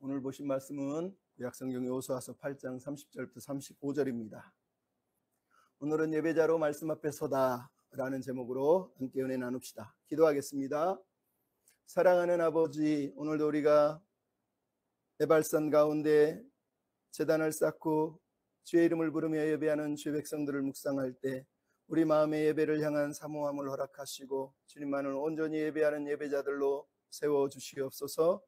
오늘 보신 말씀은 구약성경 여호수아서 8장 30절부터 35절입니다. 오늘은 예배자로 말씀 앞에 서다 라는 제목으로 함께 은혜 나눕시다. 기도하겠습니다. 사랑하는 아버지, 오늘도 우리가 에발산 가운데 제단을 쌓고 주의 이름을 부르며 예배하는 주의 백성들을 묵상할 때 우리 마음의 예배를 향한 사모함을 허락하시고 주님만을 온전히 예배하는 예배자들로 세워주시옵소서.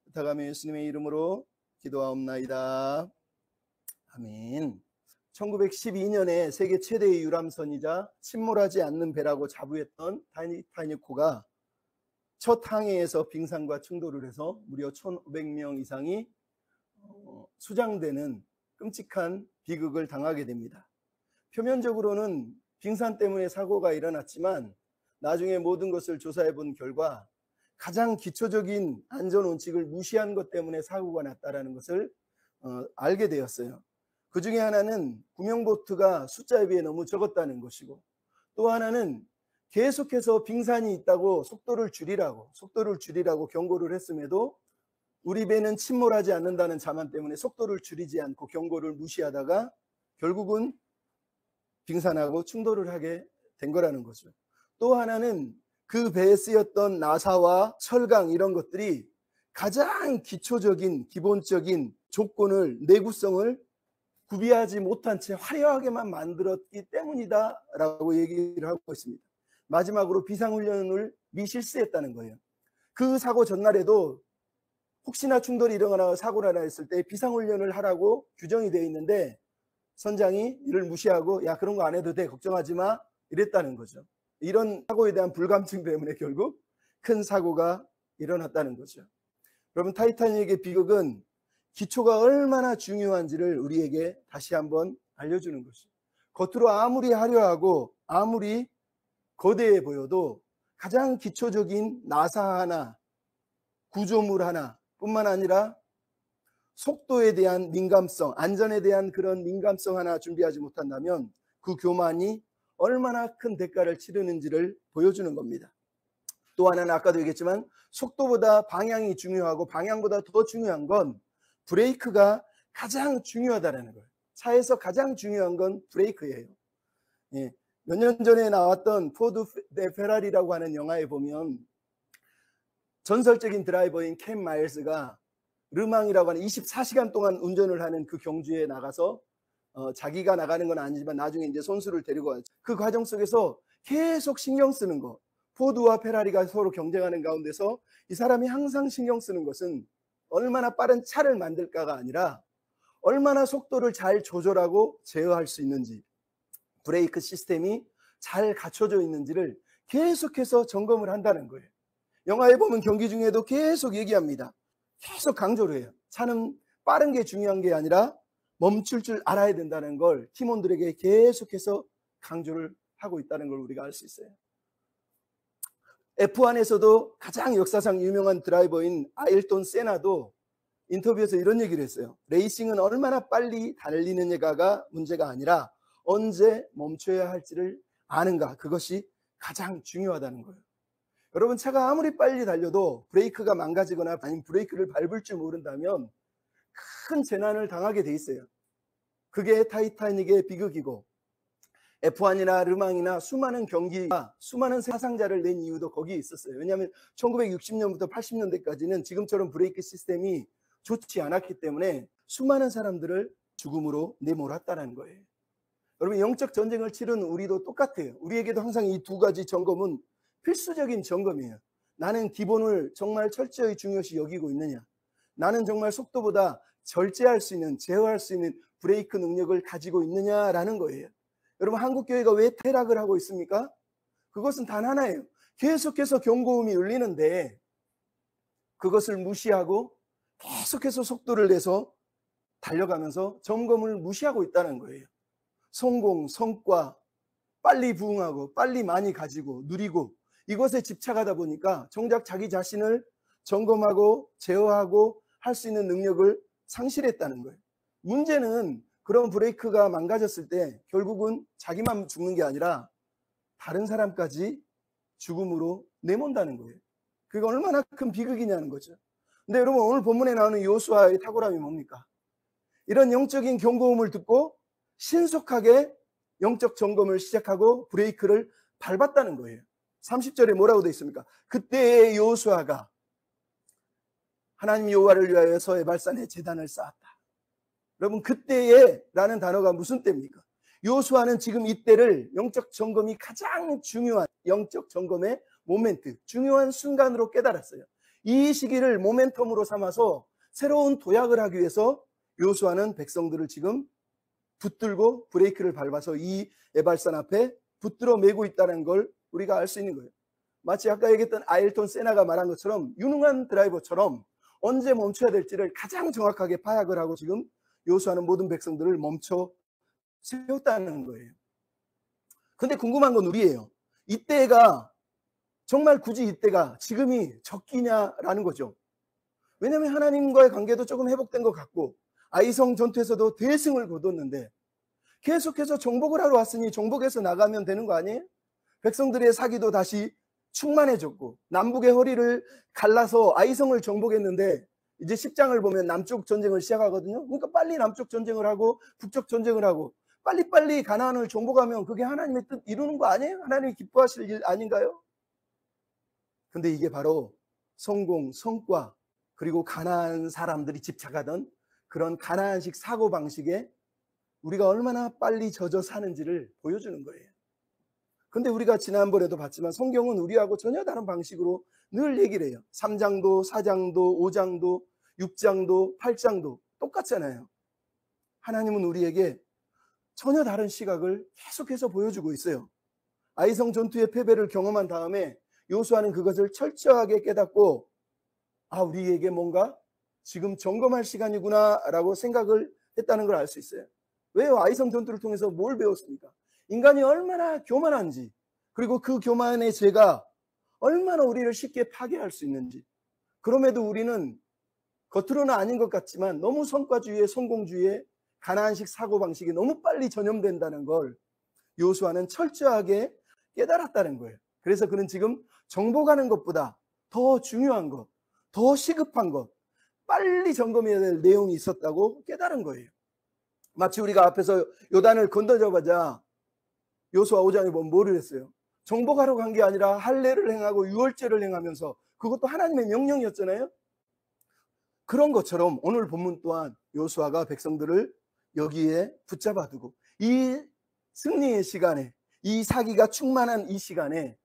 부탁하며 예수님의 이름으로 기도하옵나이다. 아멘. 1912년에 세계 최대의 유람선이자 침몰하지 않는 배라고 자부했던 타이타닉호가 첫 항해에서 빙산과 충돌을 해서 무려 1,500명 이상이 수장되는 끔찍한 비극을 당하게 됩니다. 표면적으로는 빙산 때문에 사고가 일어났지만 나중에 모든 것을 조사해 본 결과 가장 기초적인 안전 원칙을 무시한 것 때문에 사고가 났다는 것을 알게 되었어요. 그 중에 하나는 구명보트가 숫자에 비해 너무 적었다는 것이고, 또 하나는 계속해서 빙산이 있다고 속도를 줄이라고 경고를 했음에도 우리 배는 침몰하지 않는다는 자만 때문에 속도를 줄이지 않고 경고를 무시하다가 결국은 빙산하고 충돌을 하게 된 거라는 거죠. 또 하나는 그 배에 쓰였던 나사와 철강 이런 것들이 가장 기초적인 기본적인 조건을, 내구성을 구비하지 못한 채 화려하게만 만들었기 때문이다 라고 얘기를 하고 있습니다. 마지막으로 비상훈련을 미실시했다는 거예요. 그 사고 전날에도 혹시나 충돌이 일어나거나 사고가 났을 때 비상훈련을 하라고 규정이 되어 있는데 선장이 이를 무시하고 야 그런 거 안 해도 돼, 걱정하지 마, 이랬다는 거죠. 이런 사고에 대한 불감증 때문에 결국 큰 사고가 일어났다는 거죠. 여러분, 타이타닉의 비극은 기초가 얼마나 중요한지를 우리에게 다시 한번 알려주는 것이죠. 겉으로 아무리 화려하고 아무리 거대해 보여도 가장 기초적인 나사 하나, 구조물 하나 뿐만 아니라 속도에 대한 민감성, 안전에 대한 그런 민감성 하나 준비하지 못한다면 그 교만이 얼마나 큰 대가를 치르는지를 보여주는 겁니다. 또 하나는 아까도 얘기했지만 속도보다 방향이 중요하고 방향보다 더 중요한 건 브레이크가 가장 중요하다는 거예요. 차에서 가장 중요한 건 브레이크예요. 예. 몇 년 전에 나왔던 포드 대 페라리라고 하는 영화에 보면 전설적인 드라이버인 켄 마일스가 르망이라고 하는 24시간 동안 운전을 하는 그 경주에 나가서 자기가 나가는 건 아니지만 나중에 이제 선수를 데리고 가죠. 그 과정 속에서 계속 신경 쓰는 거, 포드와 페라리가 서로 경쟁하는 가운데서 이 사람이 항상 신경 쓰는 것은 얼마나 빠른 차를 만들까가 아니라 얼마나 속도를 잘 조절하고 제어할 수 있는지, 브레이크 시스템이 잘 갖춰져 있는지를 계속해서 점검을 한다는 거예요. 영화에 보면 경기 중에도 계속 얘기합니다. 계속 강조를 해요. 차는 빠른 게 중요한 게 아니라 멈출 줄 알아야 된다는 걸 팀원들에게 계속해서 강조를 하고 있다는 걸 우리가 알 수 있어요. F1에서도 가장 역사상 유명한 드라이버인 아일톤 세나도 인터뷰에서 이런 얘기를 했어요. 레이싱은 얼마나 빨리 달리느냐가 문제가 아니라 언제 멈춰야 할지를 아는가, 그것이 가장 중요하다는 거예요. 여러분, 차가 아무리 빨리 달려도 브레이크가 망가지거나 아니면 브레이크를 밟을 줄 모른다면 큰 재난을 당하게 돼 있어요. 그게 타이타닉의 비극이고, F1이나 르망이나 수많은 경기가 수많은 사상자를 낸 이유도 거기에 있었어요. 왜냐하면 1960년부터 80년대까지는 지금처럼 브레이크 시스템이 좋지 않았기 때문에 수많은 사람들을 죽음으로 내몰았다는 거예요. 여러분, 영적 전쟁을 치른 우리도 똑같아요. 우리에게도 항상 이 두 가지 점검은 필수적인 점검이에요. 나는 기본을 정말 철저히 중요시 여기고 있느냐, 나는 정말 속도보다 절제할 수 있는, 제어할 수 있는 브레이크 능력을 가지고 있느냐라는 거예요. 여러분, 한국교회가 왜 퇴락을 하고 있습니까? 그것은 단 하나예요. 계속해서 경고음이 울리는데 그것을 무시하고 계속해서 속도를 내서 달려가면서 점검을 무시하고 있다는 거예요. 성공, 성과, 빨리 부응하고 빨리 많이 가지고 누리고 이것에 집착하다 보니까 정작 자기 자신을 점검하고 제어하고 할 수 있는 능력을 상실했다는 거예요. 문제는 그런 브레이크가 망가졌을 때 결국은 자기만 죽는 게 아니라 다른 사람까지 죽음으로 내몬다는 거예요. 그게 얼마나 큰 비극이냐는 거죠. 근데 여러분, 오늘 본문에 나오는 여호수아의 탁월함이 뭡니까? 이런 영적인 경고음을 듣고 신속하게 영적 점검을 시작하고 브레이크를 밟았다는 거예요. 30절에 뭐라고 되어 있습니까? 그때의 여호수아가 하나님 여호와를 위하여 에발산에 제단을 쌓았다. 여러분, 그때에 라는 단어가 무슨 때입니까? 여호수아는 지금 이때를 영적 점검이 가장 중요한 영적 점검의 모멘트, 중요한 순간으로 깨달았어요. 이 시기를 모멘텀으로 삼아서 새로운 도약을 하기 위해서 여호수아는 백성들을 지금 붙들고 브레이크를 밟아서 이 에발산 앞에 붙들어 매고 있다는 걸 우리가 알 수 있는 거예요. 마치 아까 얘기했던 아일톤 세나가 말한 것처럼 유능한 드라이버처럼 언제 멈춰야 될지를 가장 정확하게 파악을 하고 지금 여호수아는 모든 백성들을 멈춰 세웠다는 거예요. 근데 궁금한 건 우리예요. 이때가 정말 굳이 이때가 지금이 적기냐라는 거죠. 왜냐하면 하나님과의 관계도 조금 회복된 것 같고 아이성 전투에서도 대승을 거뒀는데 계속해서 정복을 하러 왔으니 정복해서 나가면 되는 거 아니에요? 백성들의 사기도 다시 충만해졌고 남북의 허리를 갈라서 아이성을 정복했는데 이제 10장을 보면 남쪽 전쟁을 시작하거든요. 그러니까 빨리 남쪽 전쟁을 하고 북쪽 전쟁을 하고 빨리빨리 가나안을 정복하면 그게 하나님의 뜻 이루는 거 아니에요? 하나님이 기뻐하실 일 아닌가요? 근데 이게 바로 성공, 성과, 그리고 가나안 사람들이 집착하던 그런 가나안식 사고방식에 우리가 얼마나 빨리 젖어 사는지를 보여주는 거예요. 근데 우리가 지난번에도 봤지만 성경은 우리하고 전혀 다른 방식으로 늘 얘기를 해요. 3장도, 4장도, 5장도, 6장도, 8장도 똑같잖아요. 하나님은 우리에게 전혀 다른 시각을 계속해서 보여주고 있어요. 아이성 전투의 패배를 경험한 다음에 여호수아는 그것을 철저하게 깨닫고 우리에게 뭔가 지금 점검할 시간이구나 라고 생각을 했다는 걸 알 수 있어요. 왜요? 아이성 전투를 통해서 뭘 배웠습니까? 인간이 얼마나 교만한지, 그리고 그 교만의 죄가 얼마나 우리를 쉽게 파괴할 수 있는지. 그럼에도 우리는 겉으로는 아닌 것 같지만 너무 성과주의에, 성공주의에, 가나안식 사고방식이 너무 빨리 전염된다는 걸 여호수아는 철저하게 깨달았다는 거예요. 그래서 그는 지금 정복하는 것보다 더 중요한 것, 더 시급한 것, 빨리 점검해야 될 내용이 있었다고 깨달은 거예요. 마치 우리가 앞에서 요단을 건너자마자 여호수아 5장에 보면 뭐를 했어요? 정복하러 간 게 아니라 할례를 행하고 유월제를 행하면서 그것도 하나님의 명령이었잖아요. 그런 것처럼 오늘 본문 또한 여호수아가 백성들을 여기에 붙잡아두고 이 승리의 시간에, 이 사기가 충만한 이 시간에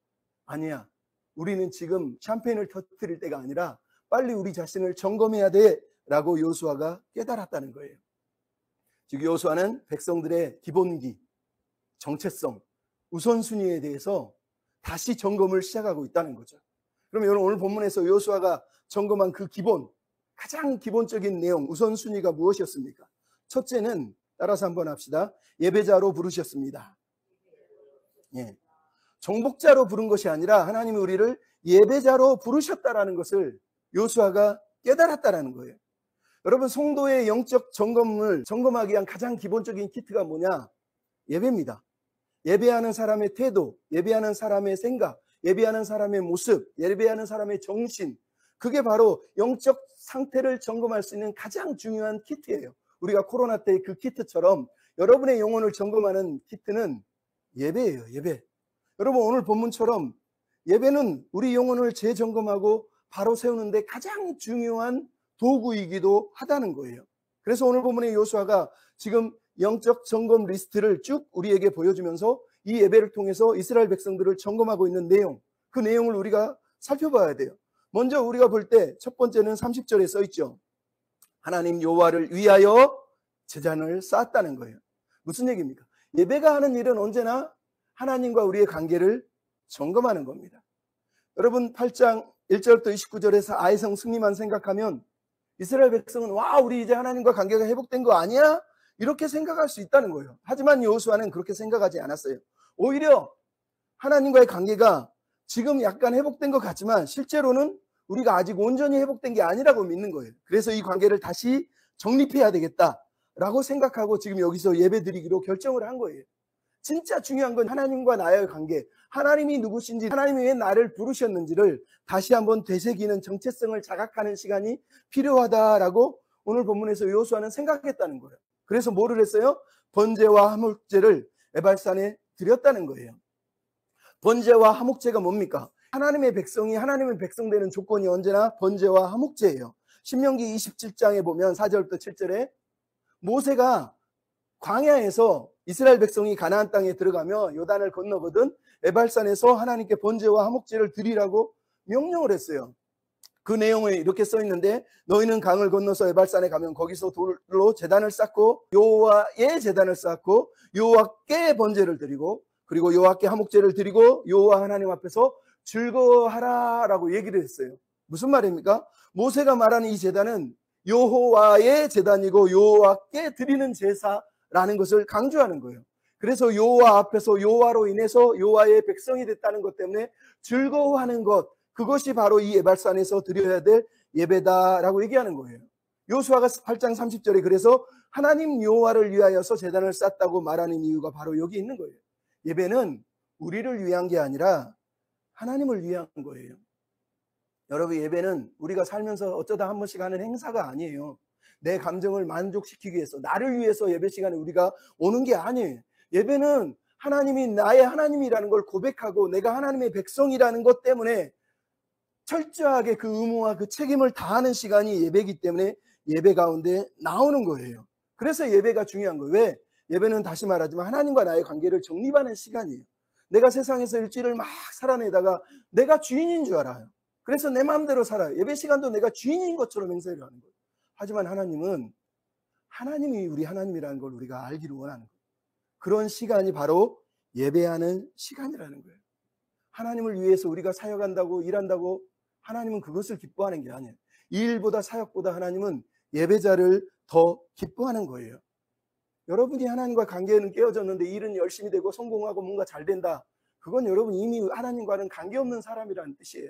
아니야, 우리는 지금 샴페인을 터뜨릴 때가 아니라 빨리 우리 자신을 점검해야 돼 라고 여호수아가 깨달았다는 거예요. 즉 여호수아는 백성들의 기본기, 정체성, 우선순위에 대해서 다시 점검을 시작하고 있다는 거죠. 그러면 오늘 본문에서 여호수아가 점검한 그 기본, 가장 기본적인 내용, 우선순위가 무엇이었습니까? 첫째는 따라서 한번 합시다. 예배자로 부르셨습니다. 예. 정복자로 부른 것이 아니라 하나님이 우리를 예배자로 부르셨다라는 것을 여호수아가 깨달았다라는 거예요. 여러분, 성도의 영적 점검을 점검하기 위한 가장 기본적인 키트가 뭐냐? 예배입니다. 예배하는 사람의 태도, 예배하는 사람의 생각, 예배하는 사람의 모습, 예배하는 사람의 정신, 그게 바로 영적 상태를 점검할 수 있는 가장 중요한 키트예요. 우리가 코로나 때 그 키트처럼 여러분의 영혼을 점검하는 키트는 예배예요. 예배. 여러분, 오늘 본문처럼 예배는 우리 영혼을 재점검하고 바로 세우는데 가장 중요한 도구이기도 하다는 거예요. 그래서 오늘 본문의 여호수아가 지금 영적 점검 리스트를 쭉 우리에게 보여주면서 이 예배를 통해서 이스라엘 백성들을 점검하고 있는 내용, 그 내용을 우리가 살펴봐야 돼요. 먼저 우리가 볼 때 첫 번째는 30절에 써 있죠. 하나님 여호와를 위하여 제단을 쌓았다는 거예요. 무슨 얘기입니까? 예배가 하는 일은 언제나 하나님과 우리의 관계를 점검하는 겁니다. 여러분, 8장 1절부터 29절에서 아이성 승리만 생각하면 이스라엘 백성은 우리 이제 하나님과 관계가 회복된 거 아니야? 이렇게 생각할 수 있다는 거예요. 하지만 여호수아는 그렇게 생각하지 않았어요. 오히려 하나님과의 관계가 지금 약간 회복된 것 같지만 실제로는 우리가 아직 온전히 회복된 게 아니라고 믿는 거예요. 그래서 이 관계를 다시 정립해야 되겠다라고 생각하고 지금 여기서 예배드리기로 결정을 한 거예요. 진짜 중요한 건 하나님과 나의 관계, 하나님이 누구신지, 하나님이 왜 나를 부르셨는지를 다시 한번 되새기는 정체성을 자각하는 시간이 필요하다라고 오늘 본문에서 여호수아는 생각했다는 거예요. 그래서 뭐를 했어요? 번제와 화목제를 에발산에 드렸다는 거예요. 번제와 화목제가 뭡니까? 하나님의 백성이 하나님의 백성 되는 조건이 언제나 번제와 화목제예요. 신명기 27장에 보면 4절부터 7절에 모세가 광야에서 이스라엘 백성이 가나안 땅에 들어가며 요단을 건너거든 에발산에서 하나님께 번제와 화목제를 드리라고 명령을 했어요. 그 내용에 이렇게 써 있는데 너희는 강을 건너서 에발산에 가면 거기서 돌로 제단을 쌓고 여호와의 제단을 쌓고 여호와께 번제를 드리고 그리고 여호와께 화목제를 드리고 여호와 하나님 앞에서 즐거워하라라고 얘기를 했어요. 무슨 말입니까? 모세가 말하는 이 제단은 여호와의 제단이고 여호와께 드리는 제사라는 것을 강조하는 거예요. 그래서 여호와 앞에서 여호와로 인해서 여호와의 백성이 됐다는 것 때문에 즐거워하는 것, 그것이 바로 이 에발산에서 드려야 될 예배다라고 얘기하는 거예요. 여호수아가 8장 30절에 그래서 하나님 여호와를 위하여서 제단을 쌓았다고 말하는 이유가 바로 여기 있는 거예요. 예배는 우리를 위한 게 아니라 하나님을 위한 거예요. 여러분, 예배는 우리가 살면서 어쩌다 한 번씩 하는 행사가 아니에요. 내 감정을 만족시키기 위해서, 나를 위해서 예배 시간에 우리가 오는 게 아니에요. 예배는 하나님이 나의 하나님이라는 걸 고백하고 내가 하나님의 백성이라는 것 때문에 철저하게 그 의무와 그 책임을 다하는 시간이 예배이기 때문에 예배 가운데 나오는 거예요. 그래서 예배가 중요한 거예요. 왜? 예배는 다시 말하지만 하나님과 나의 관계를 정립하는 시간이에요. 내가 세상에서 일주일을 막 살아내다가 내가 주인인 줄 알아요. 그래서 내 마음대로 살아요. 예배 시간도 내가 주인인 것처럼 행세를 하는 거예요. 하지만 하나님은 하나님이 우리 하나님이라는 걸 우리가 알기를 원하는 거예요. 그런 시간이 바로 예배하는 시간이라는 거예요. 하나님을 위해서 우리가 사역한다고 일한다고 하나님은 그것을 기뻐하는 게 아니에요. 일보다 사역보다 하나님은 예배자를 더 기뻐하는 거예요. 여러분이 하나님과 관계는 깨어졌는데 일은 열심히 되고 성공하고 뭔가 잘 된다. 그건 여러분 이미 하나님과는 관계없는 사람이라는 뜻이에요.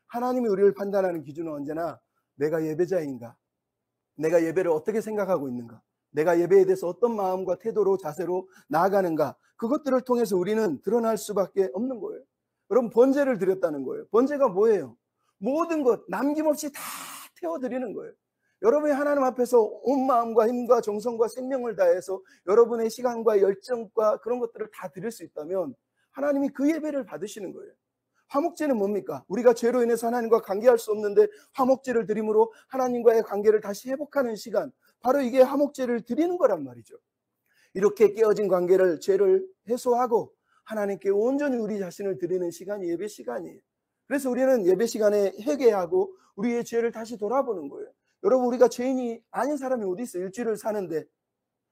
하나님이 우리를 판단하는 기준은 언제나 내가 예배자인가? 내가 예배를 어떻게 생각하고 있는가? 내가 예배에 대해서 어떤 마음과 태도로 자세로 나아가는가? 그것들을 통해서 우리는 드러날 수밖에 없는 거예요. 여러분, 번제를 드렸다는 거예요. 번제가 뭐예요? 모든 것 남김없이 다 태워드리는 거예요. 여러분이 하나님 앞에서 온 마음과 힘과 정성과 생명을 다해서 여러분의 시간과 열정과 그런 것들을 다 드릴 수 있다면 하나님이 그 예배를 받으시는 거예요. 화목제는 뭡니까? 우리가 죄로 인해서 하나님과 관계할 수 없는데 화목제를 드림으로 하나님과의 관계를 다시 회복하는 시간, 바로 이게 화목제를 드리는 거란 말이죠. 이렇게 깨어진 관계를, 죄를 해소하고 하나님께 온전히 우리 자신을 드리는 시간이 예배 시간이에요. 그래서 우리는 예배 시간에 회개하고 우리의 죄를 다시 돌아보는 거예요. 여러분, 우리가 죄인이 아닌 사람이 어디 있어요? 일주일을 사는데.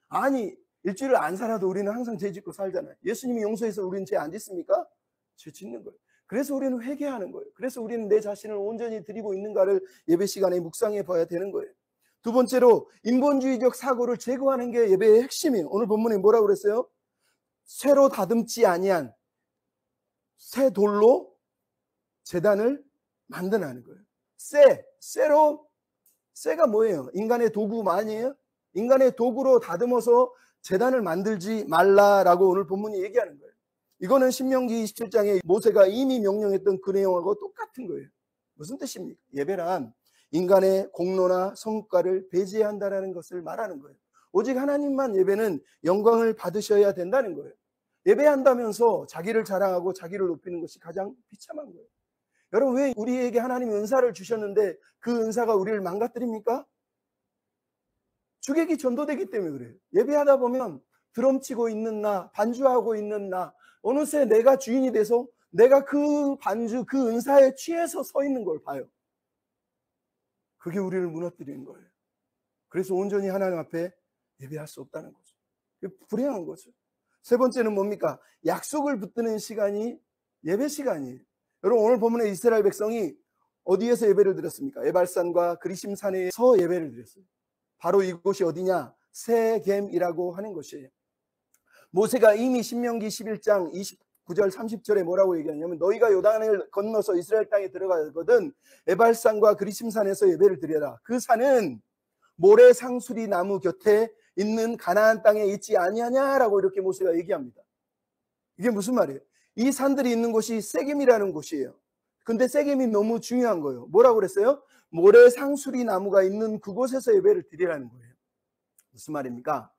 아니, 일주일을 안 살아도 우리는 항상 죄 짓고 살잖아요. 예수님이 용서해서 우리는 죄 안 짓습니까? 죄 짓는 거예요. 그래서 우리는 회개하는 거예요. 그래서 우리는 내 자신을 온전히 드리고 있는가를 예배 시간에 묵상해 봐야 되는 거예요. 두 번째로 인본주의적 사고를 제거하는 게 예배의 핵심이에요. 오늘 본문에 뭐라고 그랬어요? 쇠로 다듬지 아니한 새 돌로 제단을 만드는 거예요. 쇠가 뭐예요? 인간의 도구 아니에요? 인간의 도구로 다듬어서 제단을 만들지 말라라고 오늘 본문이 얘기하는 거예요. 이거는 신명기 27장에 모세가 이미 명령했던 그 내용하고 똑같은 거예요. 무슨 뜻입니까? 예배란 인간의 공로나 성과를 배제해야 한다는 것을 말하는 거예요. 오직 하나님만 예배는 영광을 받으셔야 된다는 거예요. 예배한다면서 자기를 자랑하고 자기를 높이는 것이 가장 비참한 거예요. 여러분, 왜 우리에게 하나님이 은사를 주셨는데 그 은사가 우리를 망가뜨립니까? 주객이 전도되기 때문에 그래요. 예배하다 보면 드럼 치고 있는 나, 반주하고 있는 나, 어느새 내가 주인이 돼서 내가 그 반주, 그 은사에 취해서 서 있는 걸 봐요. 그게 우리를 무너뜨리는 거예요. 그래서 온전히 하나님 앞에 예배할 수 없다는 거죠. 그게 불행한 거죠. 세 번째는 뭡니까? 약속을 붙드는 시간이 예배 시간이에요. 여러분, 오늘 본문에 이스라엘 백성이 어디에서 예배를 드렸습니까? 에발산과 그리심산에서 예배를 드렸어요. 바로 이곳이 어디냐? 세겜이라고 하는 것이에요. 모세가 이미 신명기 11장 29절 30절에 뭐라고 얘기하냐면 너희가 요단을 건너서 이스라엘 땅에 들어가거든 에발산과 그리심산에서 예배를 드려라. 그 산은 모래 상수리 나무 곁에 있는 가나안 땅에 있지 아니하냐라고 이렇게 모세가 얘기합니다. 이게 무슨 말이에요? 이 산들이 있는 곳이 세겜이라는 곳이에요. 근데 세겜이 너무 중요한 거예요. 뭐라고 그랬어요? 모래 상수리 나무가 있는 그곳에서 예배를 드리라는 거예요. 무슨 말입니까?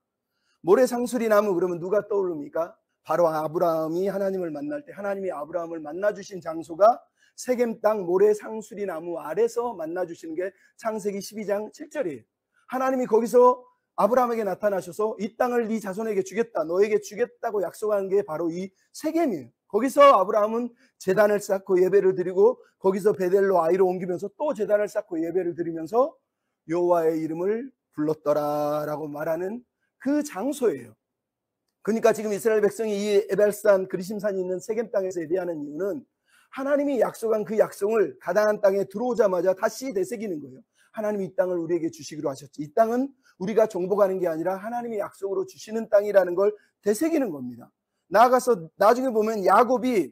모래 상수리 나무 그러면 누가 떠오릅니까? 바로 아브라함이 하나님을 만날 때 하나님이 아브라함을 만나주신 장소가 세겜 땅 모래 상수리 나무 아래서 만나주시는 게 창세기 12장 7절이에요. 하나님이 거기서 아브라함에게 나타나셔서 이 땅을 네 자손에게 주겠다, 너에게 주겠다고 약속한 게 바로 이 세겜이에요. 거기서 아브라함은 제단을 쌓고 예배를 드리고 거기서 베델로 아이로 옮기면서 또 제단을 쌓고 예배를 드리면서 여호와의 이름을 불렀더라라고 말하는 그 장소예요. 그러니까 지금 이스라엘 백성이 이 에발산 그리심산이 있는 세겜 땅에서 예배하는 이유는 하나님이 약속한 그 약속을 가나안 땅에 들어오자마자 다시 되새기는 거예요. 하나님이 이 땅을 우리에게 주시기로 하셨지. 이 땅은 우리가 정복하는 게 아니라 하나님이 약속으로 주시는 땅이라는 걸 되새기는 겁니다. 나아가서 나중에 보면 야곱이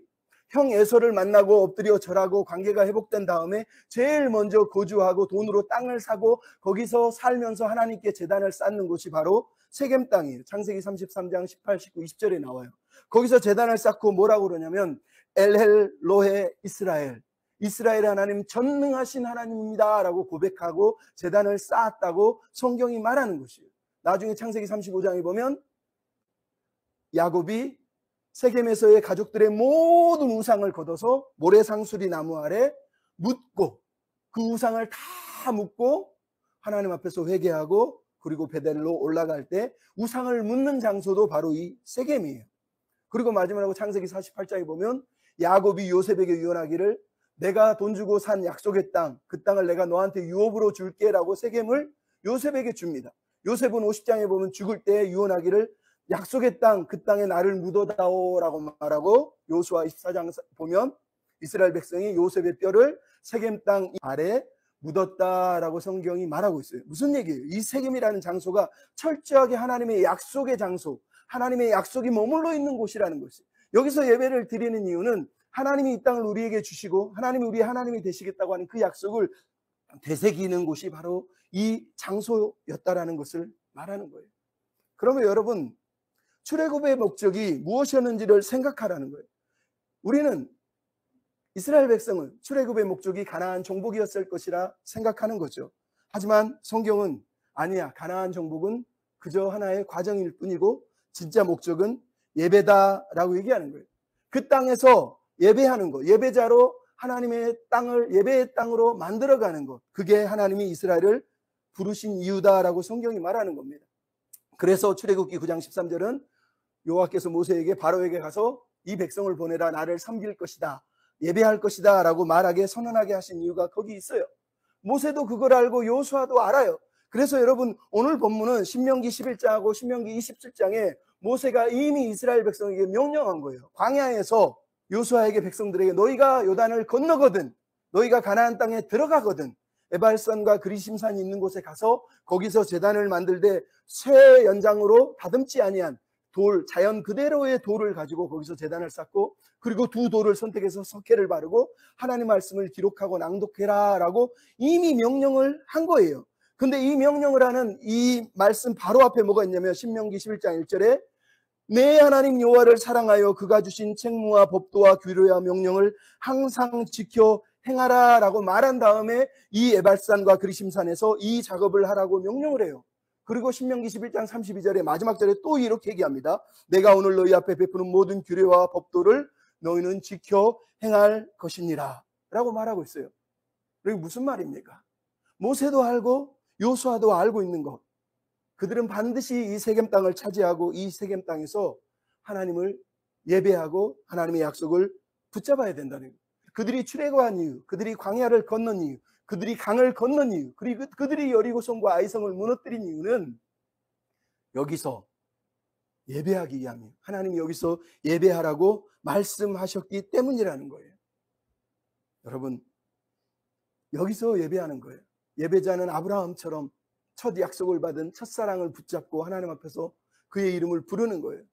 형 에서를 만나고 엎드려 절하고 관계가 회복된 다음에 제일 먼저 거주하고 돈으로 땅을 사고 거기서 살면서 하나님께 제단을 쌓는 곳이 바로 세겜 땅이에요. 창세기 33장 18, 19, 20절에 나와요. 거기서 제단을 쌓고 뭐라고 그러냐면 엘헬 로헤 이스라엘, 이스라엘 하나님 전능하신 하나님입니다 라고 고백하고 제단을 쌓았다고 성경이 말하는 것이에요. 나중에 창세기 35장에 보면 야곱이 세겜에서의 가족들의 모든 우상을 걷어서 모래상수리 나무 아래 묻고 그 우상을 다 묻고 하나님 앞에서 회개하고 그리고 베델로 올라갈 때 우상을 묻는 장소도 바로 이 세겜이에요. 그리고 마지막으로 창세기 48장에 보면 야곱이 요셉에게 유언하기를 내가 돈 주고 산 약속의 땅, 그 땅을 내가 너한테 유업으로 줄게라고 세겜을 요셉에게 줍니다. 요셉은 50장에 보면 죽을 때 유언하기를 약속의 땅, 그 땅에 나를 묻어다오라고 말하고 요수아 24장 보면 이스라엘 백성이 요셉의 뼈를 세겜 땅 아래 묻었다라고 성경이 말하고 있어요. 무슨 얘기예요? 이 세겜이라는 장소가 철저하게 하나님의 약속의 장소, 하나님의 약속이 머물러 있는 곳이라는 것이에요. 여기서 예배를 드리는 이유는 하나님이 이 땅을 우리에게 주시고 하나님이 우리의 하나님이 되시겠다고 하는 그 약속을 되새기는 곳이 바로 이 장소였다라는 것을 말하는 거예요. 그러면 여러분, 출애굽의 목적이 무엇이었는지를 생각하라는 거예요. 우리는 이스라엘 백성은 출애굽의 목적이 가나안 정복이었을 것이라 생각하는 거죠. 하지만 성경은 아니야. 가나안 정복은 그저 하나의 과정일 뿐이고 진짜 목적은 예배다라고 얘기하는 거예요. 그 땅에서 예배하는 것, 예배자로 하나님의 땅을 예배의 땅으로 만들어가는 것, 그게 하나님이 이스라엘을 부르신 이유다라고 성경이 말하는 겁니다. 그래서 출애굽기 9장 13절은 여호와께서 모세에게 바로에게 가서 이 백성을 보내라, 나를 섬길 것이다, 예배할 것이다 라고 말하게 선언하게 하신 이유가 거기 있어요. 모세도 그걸 알고 여호수아도 알아요. 그래서 여러분 오늘 본문은 신명기 11장하고 신명기 27장에 모세가 이미 이스라엘 백성에게 명령한 거예요. 광야에서 여호수아에게 백성들에게 너희가 요단을 건너거든, 너희가 가나안 땅에 들어가거든 에발산과 그리심산이 있는 곳에 가서 거기서 제단을 만들되 쇠 연장으로 다듬지 아니한 돌, 자연 그대로의 돌을 가지고 거기서 제단을 쌓고 그리고 두 돌을 선택해서 석회를 바르고 하나님 말씀을 기록하고 낭독해라 라고 이미 명령을 한 거예요. 근데 이 명령을 하는 이 말씀 바로 앞에 뭐가 있냐면 신명기 11장 1절에 내 하나님 여호와를 사랑하여 그가 주신 책무와 법도와 규례와 명령을 항상 지켜 행하라 라고 말한 다음에 이 에발산과 그리심산에서 이 작업을 하라고 명령을 해요. 그리고 신명기 11장 32절에 마지막 절에 또 이렇게 얘기합니다. 내가 오늘 너희 앞에 베푸는 모든 규례와 법도를 너희는 지켜 행할 것이니라 라고 말하고 있어요. 이게 무슨 말입니까? 모세도 알고 여호수아도 알고 있는 것, 그들은 반드시 이 세겜 땅을 차지하고 이 세겜 땅에서 하나님을 예배하고 하나님의 약속을 붙잡아야 된다는 거예요. 그들이 출애굽한 이유, 그들이 광야를 건넌 이유, 그들이 강을 건넌 이유, 그리고 그들이 여리고성과 아이성을 무너뜨린 이유는 여기서 예배하기 위함이에요. 하나님이 여기서 예배하라고 말씀하셨기 때문이라는 거예요. 여러분, 여기서 예배하는 거예요. 예배자는 아브라함처럼 첫 약속을 받은 첫사랑을 붙잡고 하나님 앞에서 그의 이름을 부르는 거예요.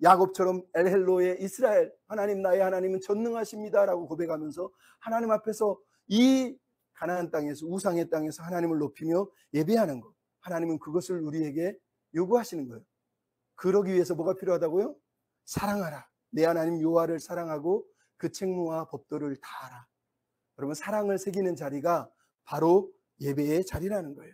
야곱처럼 엘헬로의 이스라엘, 하나님 나의 하나님은 전능하십니다 라고 고백하면서 하나님 앞에서 이 가나안 땅에서 우상의 땅에서 하나님을 높이며 예배하는 것, 하나님은 그것을 우리에게 요구하시는 거예요. 그러기 위해서 뭐가 필요하다고요? 사랑하라, 내 하나님 여호와를 사랑하고 그 책무와 법도를 다 알아. 여러분, 사랑을 새기는 자리가 바로 예배의 자리라는 거예요.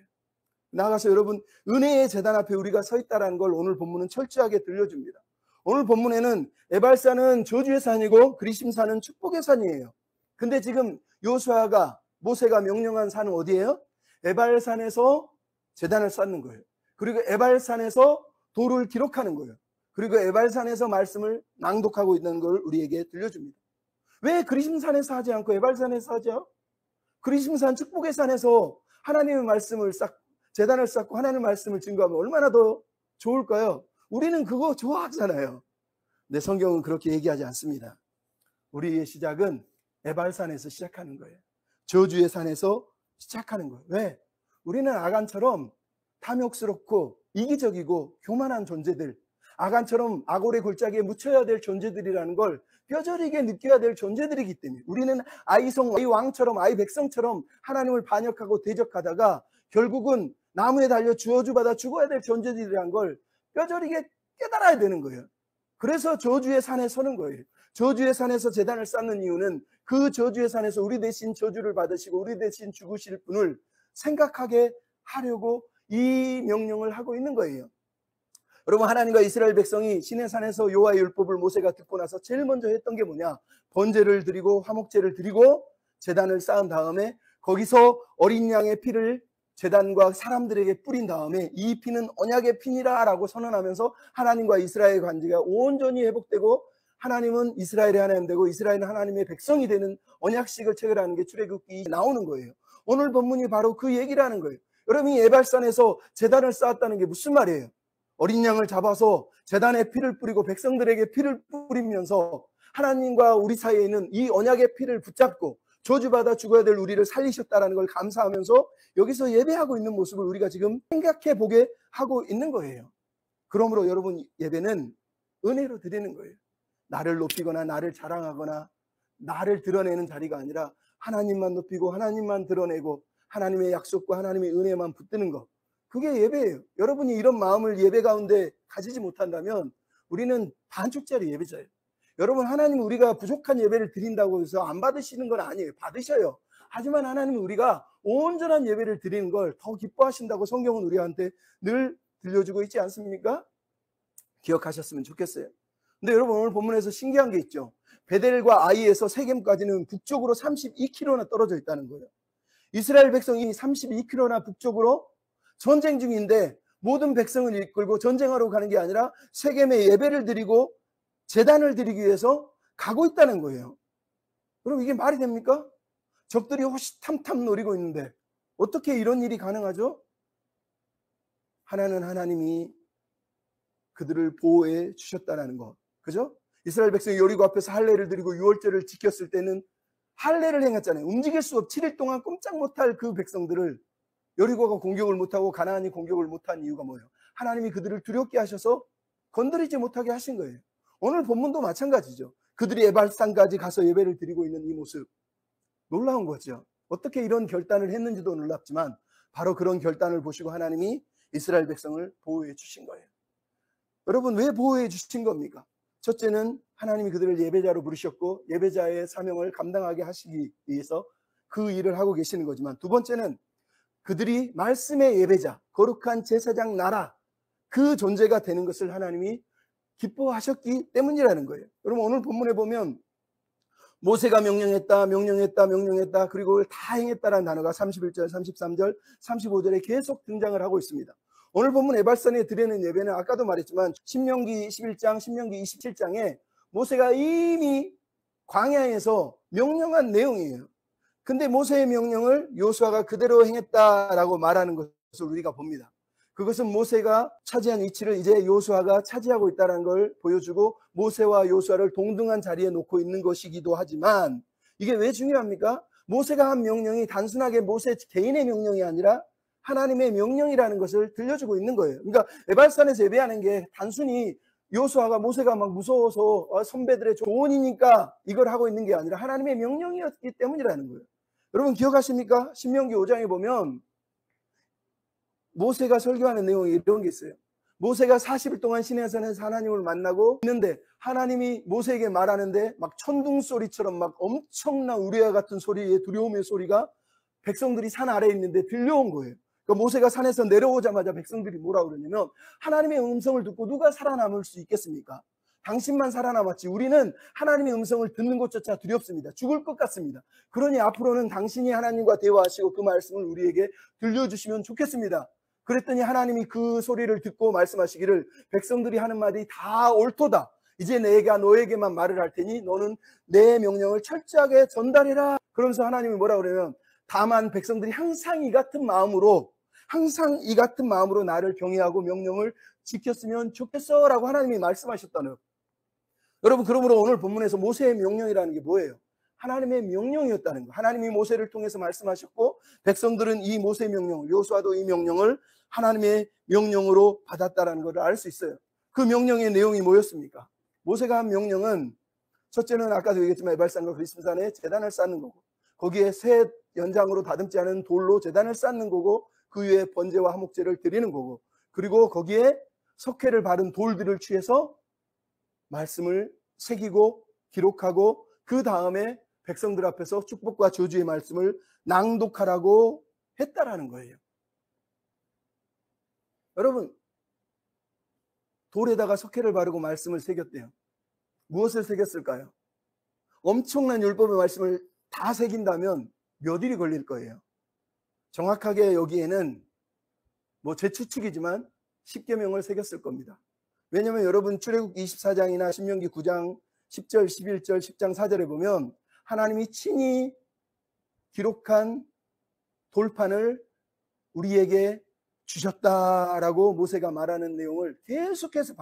나아가서 여러분, 은혜의 제단 앞에 우리가 서 있다는 걸 오늘 본문은 철저하게 들려줍니다. 오늘 본문에는 에발산은 저주의 산이고 그리심산은 축복의 산이에요. 근데 지금 여호수아가, 모세가 명령한 산은 어디예요? 에발산에서 제단을 쌓는 거예요. 그리고 에발산에서 도를 기록하는 거예요. 그리고 에발산에서 말씀을 낭독하고 있는 걸 우리에게 들려줍니다. 왜 그리심산에서 하지 않고 에발산에서 하죠? 그리심산 축복의 산에서 하나님의 말씀을 제단을 쌓고 하나님의 말씀을 증거하면 얼마나 더 좋을까요? 우리는 그거 좋아하잖아요. 근데 성경은 그렇게 얘기하지 않습니다. 우리의 시작은 에발산에서 시작하는 거예요. 저주의 산에서 시작하는 거예요. 왜? 우리는 아간처럼 탐욕스럽고 이기적이고 교만한 존재들, 아간처럼 아골의 골짜기에 묻혀야 될 존재들이라는 걸 뼈저리게 느껴야 될 존재들이기 때문에 우리는 아이성, 아이왕처럼, 아이백성처럼 하나님을 반역하고 대적하다가 결국은 나무에 달려 저주받아 죽어야 될 존재들이라는 걸 뼈저리게 깨달아야 되는 거예요. 그래서 저주의 산에 서는 거예요. 저주의 산에서 제단을 쌓는 이유는 그 저주의 산에서 우리 대신 저주를 받으시고 우리 대신 죽으실 분을 생각하게 하려고 이 명령을 하고 있는 거예요. 여러분, 하나님과 이스라엘 백성이 시내산에서 여호와의 율법을 모세가 듣고 나서 제일 먼저 했던 게 뭐냐? 번제를 드리고 화목제를 드리고 제단을 쌓은 다음에 거기서 어린 양의 피를 제단과 사람들에게 뿌린 다음에 이 피는 언약의 피니라 라고 선언하면서 하나님과 이스라엘의 관계가 온전히 회복되고 하나님은 이스라엘의 하나님 되고 이스라엘은 하나님의 백성이 되는 언약식을 체결하는 게 출애굽기 나오는 거예요. 오늘 본문이 바로 그 얘기라는 거예요. 여러분이 에발산에서 제단을 쌓았다는 게 무슨 말이에요? 어린 양을 잡아서 제단에 피를 뿌리고 백성들에게 피를 뿌리면서 하나님과 우리 사이에 있는 이 언약의 피를 붙잡고 저주받아 죽어야 될 우리를 살리셨다는 걸 감사하면서 여기서 예배하고 있는 모습을 우리가 지금 생각해 보게 하고 있는 거예요. 그러므로 여러분, 예배는 은혜로 드리는 거예요. 나를 높이거나 나를 자랑하거나 나를 드러내는 자리가 아니라 하나님만 높이고 하나님만 드러내고 하나님의 약속과 하나님의 은혜만 붙드는 것, 그게 예배예요. 여러분이 이런 마음을 예배 가운데 가지지 못한다면 우리는 반쪽짜리 예배자예요. 여러분, 하나님은 우리가 부족한 예배를 드린다고 해서 안 받으시는 건 아니에요. 받으셔요. 하지만 하나님은 우리가 온전한 예배를 드리는 걸 더 기뻐하신다고 성경은 우리한테 늘 들려주고 있지 않습니까? 기억하셨으면 좋겠어요. 근데 여러분, 오늘 본문에서 신기한 게 있죠. 베델과 아이에서 세겜까지는 북쪽으로 32km나 떨어져 있다는 거예요. 이스라엘 백성이 32km나 북쪽으로 전쟁 중인데 모든 백성을 이끌고 전쟁하러 가는 게 아니라 세겜에 예배를 드리고 제단을 드리기 위해서 가고 있다는 거예요. 그럼 이게 말이 됩니까? 적들이 호시탐탐 노리고 있는데 어떻게 이런 일이 가능하죠? 하나는 하나님이 그들을 보호해 주셨다는 거. 그죠? 이스라엘 백성이 여리고 앞에서 할례를 드리고 유월절을 지켰을 때는 할례를 행했잖아요. 움직일 수 없, 7일 동안 꼼짝 못할 그 백성들을 여리고가 공격을 못하고 가나안이 공격을 못한 이유가 뭐예요? 하나님이 그들을 두렵게 하셔서 건드리지 못하게 하신 거예요. 오늘 본문도 마찬가지죠. 그들이 에발산까지 가서 예배를 드리고 있는 이 모습, 놀라운 거죠. 어떻게 이런 결단을 했는지도 놀랍지만 바로 그런 결단을 보시고 하나님이 이스라엘 백성을 보호해 주신 거예요. 여러분, 왜 보호해 주신 겁니까? 첫째는 하나님이 그들을 예배자로 부르셨고 예배자의 사명을 감당하게 하시기 위해서 그 일을 하고 계시는 거지만, 두 번째는 그들이 말씀의 예배자, 거룩한 제사장 나라, 그 존재가 되는 것을 하나님이 기뻐하셨기 때문이라는 거예요. 여러분, 오늘 본문에 보면 모세가 명령했다 그리고 다 행했다라는 단어가 31절, 33절, 35절에 계속 등장을 하고 있습니다. 오늘 본문 에발산에 드리는 예배는 아까도 말했지만 신명기 21장, 신명기 27장에 모세가 이미 광야에서 명령한 내용이에요. 근데 모세의 명령을 여호수아가 그대로 행했다라고 말하는 것을 우리가 봅니다. 그것은 모세가 차지한 위치를 이제 여호수아가 차지하고 있다는 걸 보여주고 모세와 여호수아를 동등한 자리에 놓고 있는 것이기도 하지만, 이게 왜 중요합니까? 모세가 한 명령이 단순하게 모세 개인의 명령이 아니라 하나님의 명령이라는 것을 들려주고 있는 거예요. 그러니까 에발산에서 예배하는 게 단순히 여호수아가 모세가 막 무서워서 선배들의 조언이니까 이걸 하고 있는 게 아니라 하나님의 명령이었기 때문이라는 거예요. 여러분 기억하십니까? 신명기 5장에 보면 모세가 설교하는 내용이 이런 게 있어요. 모세가 40일 동안 시내산에서 하나님을 만나고 있는데 하나님이 모세에게 말하는데 막 천둥 소리처럼 막 엄청난 우레와 같은 소리의 두려움의 소리가 백성들이 산 아래에 있는데 들려온 거예요. 그러니까 모세가 산에서 내려오자마자 백성들이 뭐라 그러냐면 하나님의 음성을 듣고 누가 살아남을 수 있겠습니까? 당신만 살아남았지 우리는 하나님의 음성을 듣는 것조차 두렵습니다. 죽을 것 같습니다. 그러니 앞으로는 당신이 하나님과 대화하시고 그 말씀을 우리에게 들려주시면 좋겠습니다. 그랬더니 하나님이 그 소리를 듣고 말씀하시기를 백성들이 하는 말이 다 옳도다. 이제 내가 너에게만 말을 할 테니 너는 내 명령을 철저하게 전달해라. 그러면서 하나님이 뭐라 그러면 다만 백성들이 항상 이 같은 마음으로 나를 경외하고 명령을 지켰으면 좋겠어 라고 하나님이 말씀하셨다는 거예요. 여러분, 그러므로 오늘 본문에서 모세의 명령이라는 게 뭐예요? 하나님의 명령이었다는 거. 하나님이 모세를 통해서 말씀하셨고 백성들은 이 모세의 명령을, 여호수아도 이 명령을 하나님의 명령으로 받았다는 것을 알 수 있어요. 그 명령의 내용이 뭐였습니까? 모세가 한 명령은 첫째는 아까도 얘기했지만 에발산과 그리스도산에 제단을 쌓는 거고 거기에 새 연장으로 다듬지 않은 돌로 제단을 쌓는 거고 그 위에 번제와 화목제를 드리는 거고 그리고 거기에 석회를 바른 돌들을 취해서 말씀을 새기고 기록하고 그 다음에 백성들 앞에서 축복과 저주의 말씀을 낭독하라고 했다라는 거예요. 여러분, 돌에다가 석회를 바르고 말씀을 새겼대요. 무엇을 새겼을까요? 엄청난 율법의 말씀을 다 새긴다면 몇 일이 걸릴 거예요. 정확하게 여기에는 제 추측이지만 10계명을 새겼을 겁니다. 왜냐하면 여러분 출애굽기 24장이나 신명기 9장 10절, 11절, 10장 4절에 보면 하나님이 친히 기록한 돌판을 우리에게 주셨다라고 모세가 말하는 내용을 계속해서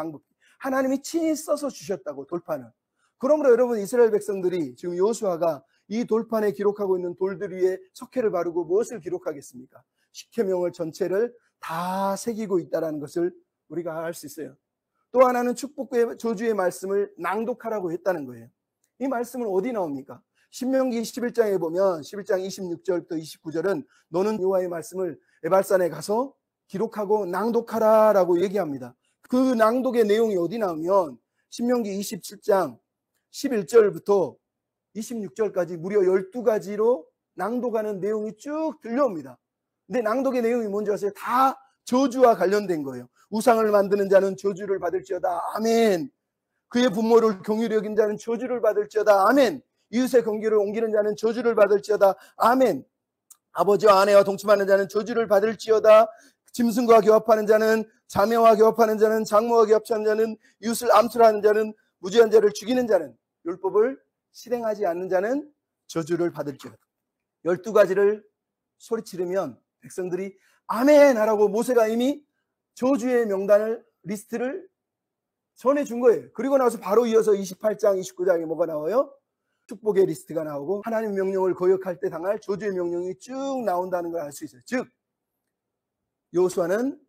하나님이 친히 써서 주셨다고 돌판을. 그러므로 여러분 이스라엘 백성들이 지금 여호수아가 이 돌판에 기록하고 있는 돌들 위에 석회를 바르고 무엇을 기록하겠습니까? 10계명을 전체를 다 새기고 있다는 것을 우리가 알 수 있어요. 또 하나는 축복의 저주의 말씀을 낭독하라고 했다는 거예요. 이 말씀은 어디 나옵니까? 신명기 11장에 보면 11장 26절부터 29절은 너는 여호와의 말씀을 에발산에 가서 기록하고 낭독하라 라고 얘기합니다. 그 낭독의 내용이 어디 나오면 신명기 27장 11절부터 26절까지 무려 12가지로 낭독하는 내용이 쭉 들려옵니다. 근데 낭독의 내용이 뭔지 아세요? 다 저주와 관련된 거예요. 우상을 만드는 자는 저주를 받을지어다. 아멘. 그의 부모를 긍휼히 여긴 자는 저주를 받을지어다. 아멘. 이웃의 경계를 옮기는 자는 저주를 받을지어다. 아멘. 아버지와 아내와 동침하는 자는 저주를 받을지어다. 짐승과 교합하는 자는, 자매와 교합하는 자는, 장모와 교합하는 자는, 이웃을 암술하는 자는, 무죄한 자를 죽이는 자는, 율법을 실행하지 않는 자는 저주를 받을지어다. 12가지를 소리치르면 백성들이 아멘 하라고 모세가 이미 저주의 명단을 리스트를 전해준 거예요. 그리고 나서 바로 이어서 28장 29장에 뭐가 나와요? 축복의 리스트가 나오고 하나님 명령을 거역할 때 당할 저주의 명령이 쭉 나온다는 걸 알 수 있어요. 즉 여호수아는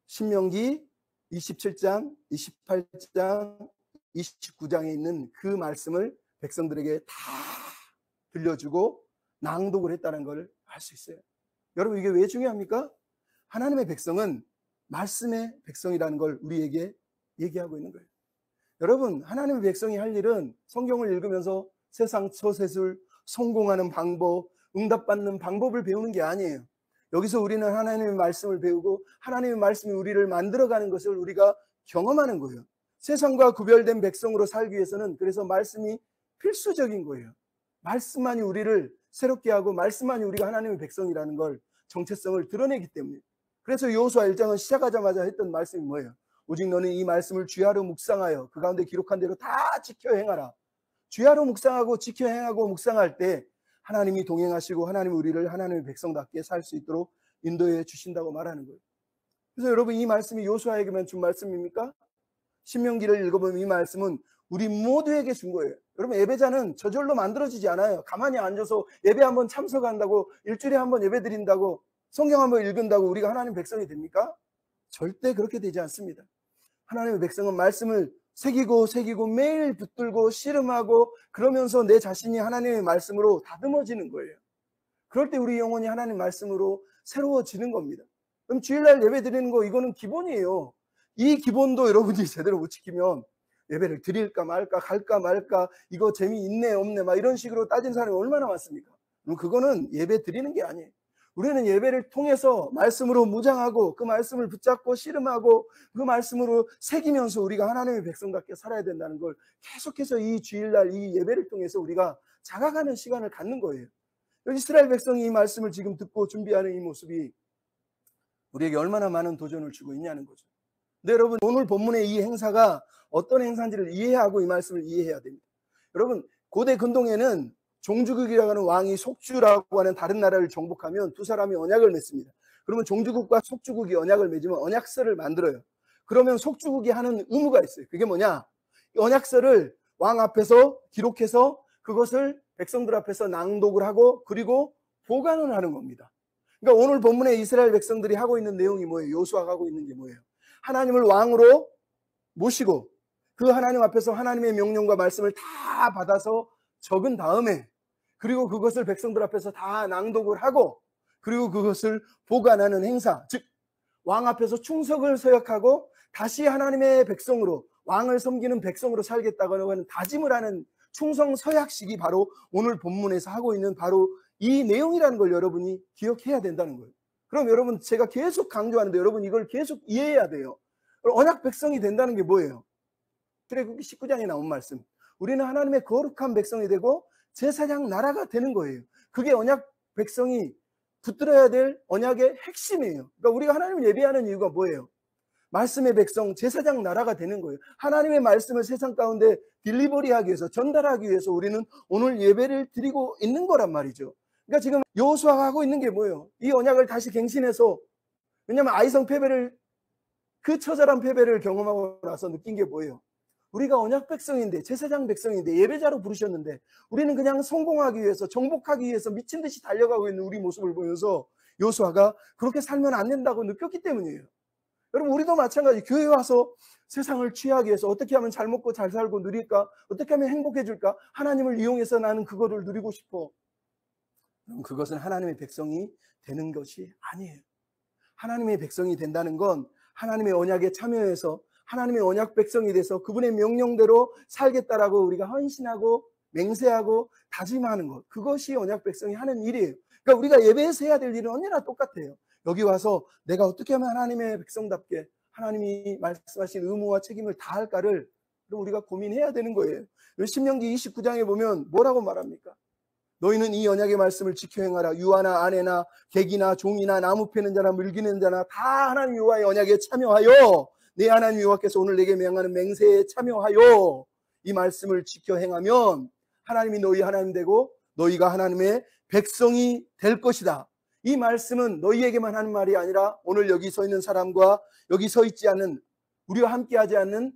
신명기 27장, 28장, 29장에 있는 그 말씀을 백성들에게 다 들려주고 낭독을 했다는 걸 알 수 있어요. 여러분 이게 왜 중요합니까? 하나님의 백성은 말씀의 백성이라는 걸 우리에게 얘기하고 있는 거예요. 여러분 하나님의 백성이 할 일은 성경을 읽으면서 세상 처세술, 성공하는 방법, 응답받는 방법을 배우는 게 아니에요. 여기서 우리는 하나님의 말씀을 배우고 하나님의 말씀이 우리를 만들어가는 것을 우리가 경험하는 거예요. 세상과 구별된 백성으로 살기 위해서는 그래서 말씀이 필수적인 거예요. 말씀만이 우리를 새롭게 하고 말씀만이 우리가 하나님의 백성이라는 걸 정체성을 드러내기 때문에. 그래서 여호수아 1장은 시작하자마자 했던 말씀이 뭐예요? 오직 너는 이 말씀을 주야로 묵상하여 그 가운데 기록한 대로 다 지켜 행하라. 주야로 묵상하고 지켜 행하고 묵상할 때 하나님이 동행하시고 하나님이 우리를 하나님의 백성답게 살 수 있도록 인도해 주신다고 말하는 거예요. 그래서 여러분 이 말씀이 여호수아에게만 준 말씀입니까? 신명기를 읽어보면 이 말씀은 우리 모두에게 준 거예요. 여러분 예배자는 저절로 만들어지지 않아요. 가만히 앉아서 예배 한번 참석한다고 일주일에 한번 예배 드린다고 성경 한번 읽은다고 우리가 하나님 백성이 됩니까? 절대 그렇게 되지 않습니다. 하나님의 백성은 말씀을 새기고 매일 붙들고 씨름하고 그러면서 내 자신이 하나님의 말씀으로 다듬어지는 거예요. 그럴 때 우리 영혼이 하나님 말씀으로 새로워지는 겁니다. 그럼 주일날 예배 드리는 거 이거는 기본이에요. 이 기본도 여러분이 제대로 못 지키면 예배를 드릴까 말까, 갈까 말까, 이거 재미있네 없네 막 이런 식으로 따진 사람이 얼마나 많습니까? 그럼 그거는 예배 드리는 게 아니에요. 우리는 예배를 통해서 말씀으로 무장하고 그 말씀을 붙잡고 씨름하고 그 말씀으로 새기면서 우리가 하나님의 백성답게 살아야 된다는 걸 계속해서 이 주일날 이 예배를 통해서 우리가 자각하는 시간을 갖는 거예요. 이스라엘 백성이 이 말씀을 지금 듣고 준비하는 이 모습이 우리에게 얼마나 많은 도전을 주고 있냐는 거죠. 근데 여러분, 오늘 본문의 이 행사가 어떤 행사인지를 이해하고 이 말씀을 이해해야 됩니다. 여러분, 고대 근동에는 종주국이라고 하는 왕이 속주라고 하는 다른 나라를 정복하면 두 사람이 언약을 맺습니다. 그러면 종주국과 속주국이 언약을 맺으면 언약서를 만들어요. 그러면 속주국이 하는 의무가 있어요. 그게 뭐냐? 언약서를 왕 앞에서 기록해서 그것을 백성들 앞에서 낭독을 하고 그리고 보관을 하는 겁니다. 그러니까 오늘 본문에 이스라엘 백성들이 하고 있는 내용이 뭐예요? 요수아가 하고 있는 게 뭐예요? 하나님을 왕으로 모시고 그 하나님 앞에서 하나님의 명령과 말씀을 다 받아서 적은 다음에 그리고 그것을 백성들 앞에서 다 낭독을 하고 그리고 그것을 보관하는 행사, 즉 왕 앞에서 충성을 서약하고 다시 하나님의 백성으로 왕을 섬기는 백성으로 살겠다고 하는 다짐을 하는 충성 서약식이 바로 오늘 본문에서 하고 있는 바로 이 내용이라는 걸 여러분이 기억해야 된다는 거예요. 그럼 여러분, 제가 계속 강조하는데 여러분 이걸 계속 이해해야 돼요. 언약 백성이 된다는 게 뭐예요? 출애굽기 19장에 나온 말씀. 우리는 하나님의 거룩한 백성이 되고 제사장 나라가 되는 거예요. 그게 언약 백성이 붙들어야 될 언약의 핵심이에요. 그러니까 우리가 하나님을 예배하는 이유가 뭐예요? 말씀의 백성, 제사장 나라가 되는 거예요. 하나님의 말씀을 세상 가운데 딜리버리하기 위해서, 전달하기 위해서 우리는 오늘 예배를 드리고 있는 거란 말이죠. 그러니까 지금 여호수아가 하고 있는 게 뭐예요? 이 언약을 다시 갱신해서, 왜냐하면 아이성 패배를, 그 처절한 패배를 경험하고 나서 느낀 게 뭐예요? 우리가 언약 백성인데, 제사장 백성인데, 예배자로 부르셨는데 우리는 그냥 성공하기 위해서, 정복하기 위해서 미친 듯이 달려가고 있는 우리 모습을 보면서 여호수아가 그렇게 살면 안 된다고 느꼈기 때문이에요. 여러분, 우리도 마찬가지. 교회 와서 세상을 취하기 위해서 어떻게 하면 잘 먹고 잘 살고 누릴까? 어떻게 하면 행복해질까? 하나님을 이용해서 나는 그거를 누리고 싶어. 그럼 그것은 하나님의 백성이 되는 것이 아니에요. 하나님의 백성이 된다는 건 하나님의 언약에 참여해서 하나님의 언약 백성이 돼서 그분의 명령대로 살겠다라고 우리가 헌신하고 맹세하고 다짐하는 것. 그것이 언약 백성이 하는 일이에요. 그러니까 우리가 예배에서 해야 될 일은 언제나 똑같아요. 여기 와서 내가 어떻게 하면 하나님의 백성답게 하나님이 말씀하신 의무와 책임을 다할까를 우리가 고민해야 되는 거예요. 신명기 29장에 보면 뭐라고 말합니까? 너희는 이 언약의 말씀을 지켜 행하라. 유아나 아내나 객이나 종이나 나무 패는 자나 물기는 자나 다 하나님 여호와의 언약에 참여하여 내 하나님 여호와께서 오늘 내게 명하는 맹세에 참여하여 이 말씀을 지켜 행하면 하나님이 너희 하나님 되고 너희가 하나님의 백성이 될 것이다. 이 말씀은 너희에게만 하는 말이 아니라 오늘 여기 서 있는 사람과 여기 서 있지 않는, 우리와 함께하지 않는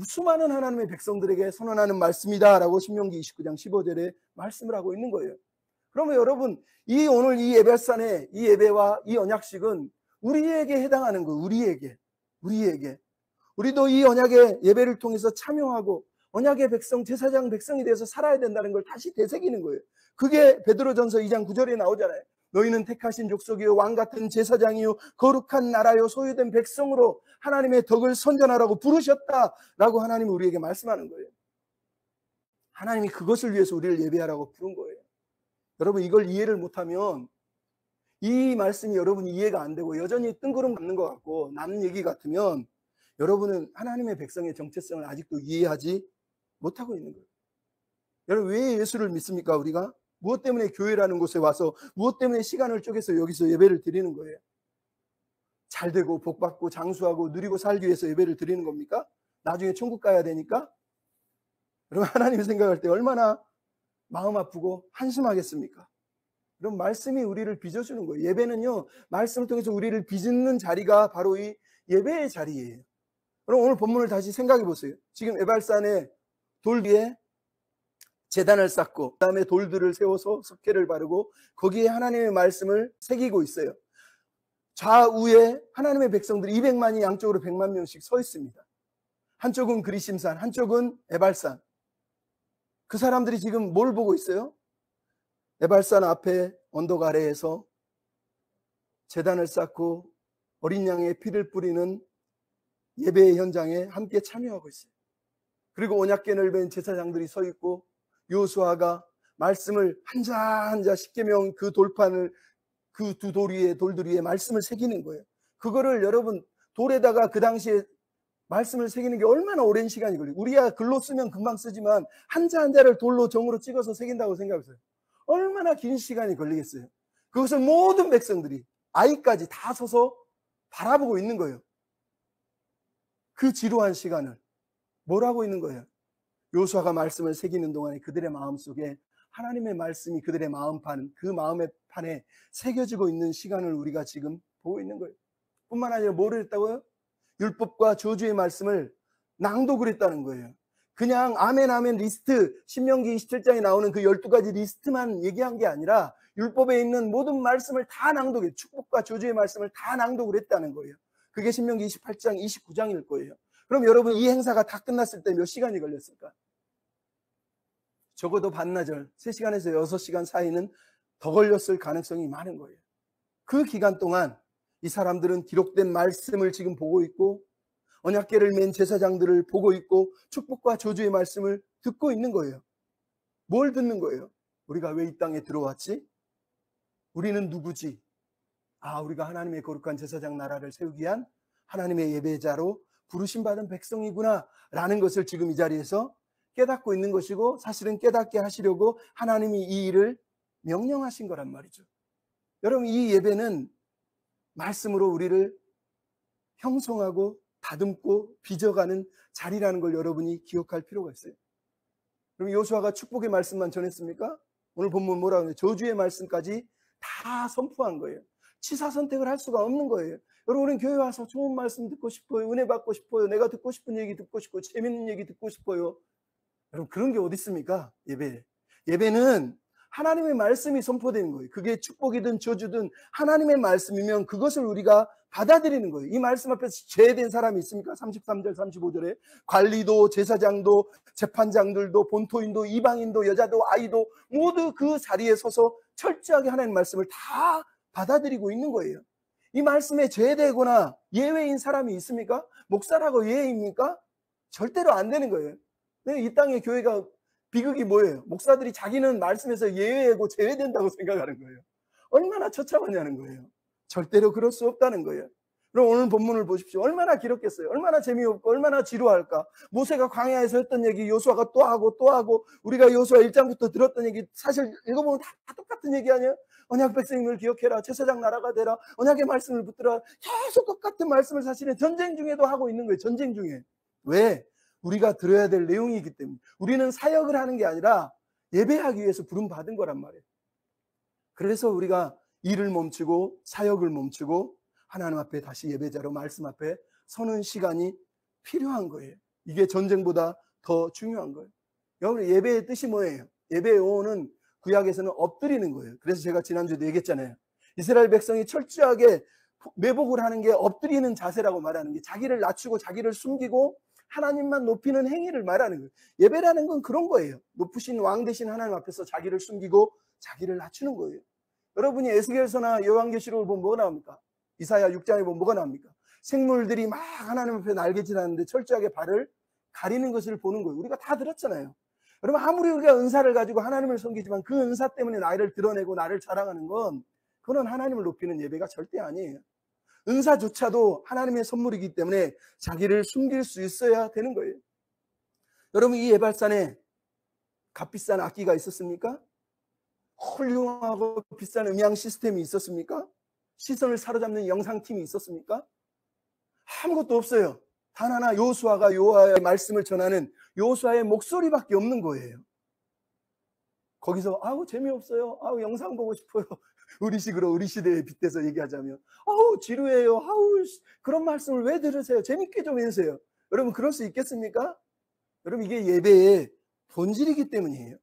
수많은 하나님의 백성들에게 선언하는 말씀이다 라고 신명기 29장 15절에 말씀을 하고 있는 거예요. 그러면 여러분, 오늘 이 예배산의 이 예배와 이 언약식은 우리에게 해당하는 거예요. 우리에게 우리도 이 언약의 예배를 통해서 참여하고 언약의 백성, 제사장 백성이 돼서 살아야 된다는 걸 다시 되새기는 거예요. 그게 베드로전서 2장 9절에 나오잖아요. 너희는 택하신 족속이요 왕같은 제사장이요 거룩한 나라요 소유된 백성으로 하나님의 덕을 선전하라고 부르셨다라고 하나님이 우리에게 말씀하는 거예요. 하나님이 그것을 위해서 우리를 예배하라고 부른 거예요. 여러분, 이걸 이해를 못하면 이 말씀이 여러분이 이해가 안 되고 여전히 뜬구름 잡는 것 같고 남 얘기 같으면 여러분은 하나님의 백성의 정체성을 아직도 이해하지 못하고 있는 거예요. 여러분, 왜 예수를 믿습니까? 우리가 무엇 때문에 교회라는 곳에 와서 무엇 때문에 시간을 쪼개서 여기서 예배를 드리는 거예요? 잘 되고 복받고 장수하고 누리고 살기 위해서 예배를 드리는 겁니까? 나중에 천국 가야 되니까? 여러분, 하나님 생각할 때 얼마나 마음 아프고 한심하겠습니까? 그럼 말씀이 우리를 빚어주는 거예요. 예배는요, 말씀을 통해서 우리를 빚는 자리가 바로 이 예배의 자리예요. 그럼 오늘 본문을 다시 생각해 보세요. 지금 에발산에 돌 위에 제단을 쌓고 그 다음에 돌들을 세워서 석회를 바르고 거기에 하나님의 말씀을 새기고 있어요. 좌우에 하나님의 백성들이 200만이 양쪽으로 100만 명씩 서 있습니다. 한쪽은 그리심산, 한쪽은 에발산. 그 사람들이 지금 뭘 보고 있어요? 에발산 앞에 언덕 아래에서 제단을 쌓고 어린 양의 피를 뿌리는 예배의 현장에 함께 참여하고 있어요. 그리고 언약궤를 맨 제사장들이 서 있고 여호수아가 말씀을 한 자 한 자 십계명 그 돌판을 그 두 돌들 위에 말씀을 새기는 거예요. 그거를 여러분 돌에다가 그 당시에 말씀을 새기는 게 얼마나 오랜 시간이 걸려요. 우리야 글로 쓰면 금방 쓰지만 한 자 한 자를 돌로 정으로 찍어서 새긴다고 생각하세요. 얼마나 긴 시간이 걸리겠어요. 그것을 모든 백성들이 아이까지 다 서서 바라보고 있는 거예요. 그 지루한 시간을 뭘 하고 있는 거예요? 여호수아가 말씀을 새기는 동안에 그들의 마음속에 하나님의 말씀이 그들의 마음판, 그 마음의 판에 새겨지고 있는 시간을 우리가 지금 보고 있는 거예요. 뿐만 아니라 뭐를 했다고요? 율법과 저주의 말씀을 낭독을 했다는 거예요. 그냥 아멘 아멘 리스트, 신명기 27장에 나오는 그 12가지 리스트만 얘기한 게 아니라 율법에 있는 모든 말씀을 다 낭독해, 축복과 저주의 말씀을 다 낭독을 했다는 거예요. 그게 신명기 28장, 29장일 거예요. 그럼 여러분 이 행사가 다 끝났을 때 몇 시간이 걸렸을까? 적어도 반나절, 3시간에서 6시간 사이는 더 걸렸을 가능성이 많은 거예요. 그 기간 동안 이 사람들은 기록된 말씀을 지금 보고 있고 언약궤를 맨 제사장들을 보고 있고 축복과 저주의 말씀을 듣고 있는 거예요. 뭘 듣는 거예요? 우리가 왜 이 땅에 들어왔지? 우리는 누구지? 아, 우리가 하나님의 거룩한 제사장 나라를 세우기 위한 하나님의 예배자로 부르심받은 백성이구나 라는 것을 지금 이 자리에서 깨닫고 있는 것이고, 사실은 깨닫게 하시려고 하나님이 이 일을 명령하신 거란 말이죠. 여러분, 이 예배는 말씀으로 우리를 형성하고 다듬고 빚어가는 자리라는 걸 여러분이 기억할 필요가 있어요. 그럼 여호수아가 축복의 말씀만 전했습니까? 오늘 본문 뭐라고 하냐? 저주의 말씀까지 다 선포한 거예요. 치사 선택을 할 수가 없는 거예요. 여러분은 교회 와서 좋은 말씀 듣고 싶어요. 은혜 받고 싶어요. 내가 듣고 싶은 얘기 듣고 싶고 재밌는 얘기 듣고 싶어요. 여러분 그런 게 어디 있습니까? 예배는 하나님의 말씀이 선포되는 거예요. 그게 축복이든 저주든 하나님의 말씀이면 그것을 우리가 받아들이는 거예요. 이 말씀 앞에서 제외된 사람이 있습니까? 33절 35절에 관리도 제사장도 재판장들도 본토인도 이방인도 여자도 아이도 모두 그 자리에 서서 철저하게 하나님의 말씀을 다 받아들이고 있는 거예요. 이 말씀에 제외되거나 예외인 사람이 있습니까? 목사라고 예외입니까? 절대로 안 되는 거예요. 이 땅의 교회가 비극이 뭐예요? 목사들이 자기는 말씀에서 예외고 제외된다고 생각하는 거예요. 얼마나 처참하냐는 거예요. 절대로 그럴 수 없다는 거예요. 그럼 오늘 본문을 보십시오. 얼마나 길었겠어요? 얼마나 재미없고 얼마나 지루할까? 모세가 광야에서 했던 얘기 여호수아가 또 하고 우리가 여호수아 1장부터 들었던 얘기 사실 읽어보면 다 똑같은 얘기 아니에요? 언약 백성을 기억해라. 제사장 나라가 되라. 언약의 말씀을 붙들어. 계속 똑같은 말씀을 사실은 전쟁 중에도 하고 있는 거예요. 전쟁 중에. 왜? 우리가 들어야 될 내용이기 때문에. 우리는 사역을 하는 게 아니라 예배하기 위해서 부름받은 거란 말이에요. 그래서 우리가 일을 멈추고 사역을 멈추고 하나님 앞에 다시 예배자로 말씀 앞에 서는 시간이 필요한 거예요. 이게 전쟁보다 더 중요한 거예요. 여러분 예배의 뜻이 뭐예요? 예배의 용어는 구약에서는 엎드리는 거예요. 그래서 제가 지난주에도 얘기했잖아요. 이스라엘 백성이 철저하게 매복을 하는 게 엎드리는 자세라고 말하는 게 자기를 낮추고 자기를 숨기고 하나님만 높이는 행위를 말하는 거예요. 예배라는 건 그런 거예요. 높으신 왕 되신 하나님 앞에서 자기를 숨기고 자기를 낮추는 거예요. 여러분이 에스겔서나 요한계시록을 보면 뭐가 나옵니까? 이사야 6장에 보면 뭐가 나옵니까? 생물들이 막 하나님 앞에 날개짓하는데 철저하게 발을 가리는 것을 보는 거예요. 우리가 다 들었잖아요. 여러분 아무리 우리가 은사를 가지고 하나님을 섬기지만 그 은사 때문에 나를 드러내고 나를 자랑하는 건 그건 하나님을 높이는 예배가 절대 아니에요. 은사조차도 하나님의 선물이기 때문에 자기를 숨길 수 있어야 되는 거예요. 여러분 이 예발산에 값비싼 악기가 있었습니까? 훌륭하고 비싼 음향 시스템이 있었습니까? 시선을 사로잡는 영상팀이 있었습니까? 아무것도 없어요. 단 하나 여호수아가 여호와의 말씀을 전하는 여호수아의 목소리밖에 없는 거예요. 거기서 아우 재미없어요. 아우 영상 보고 싶어요. 우리식으로 우리 시대에 빗대서 얘기하자면 아우 지루해요. 아우 그런 말씀을 왜 들으세요? 재밌게 좀 해주세요. 여러분 그럴 수 있겠습니까? 여러분 이게 예배의 본질이기 때문이에요.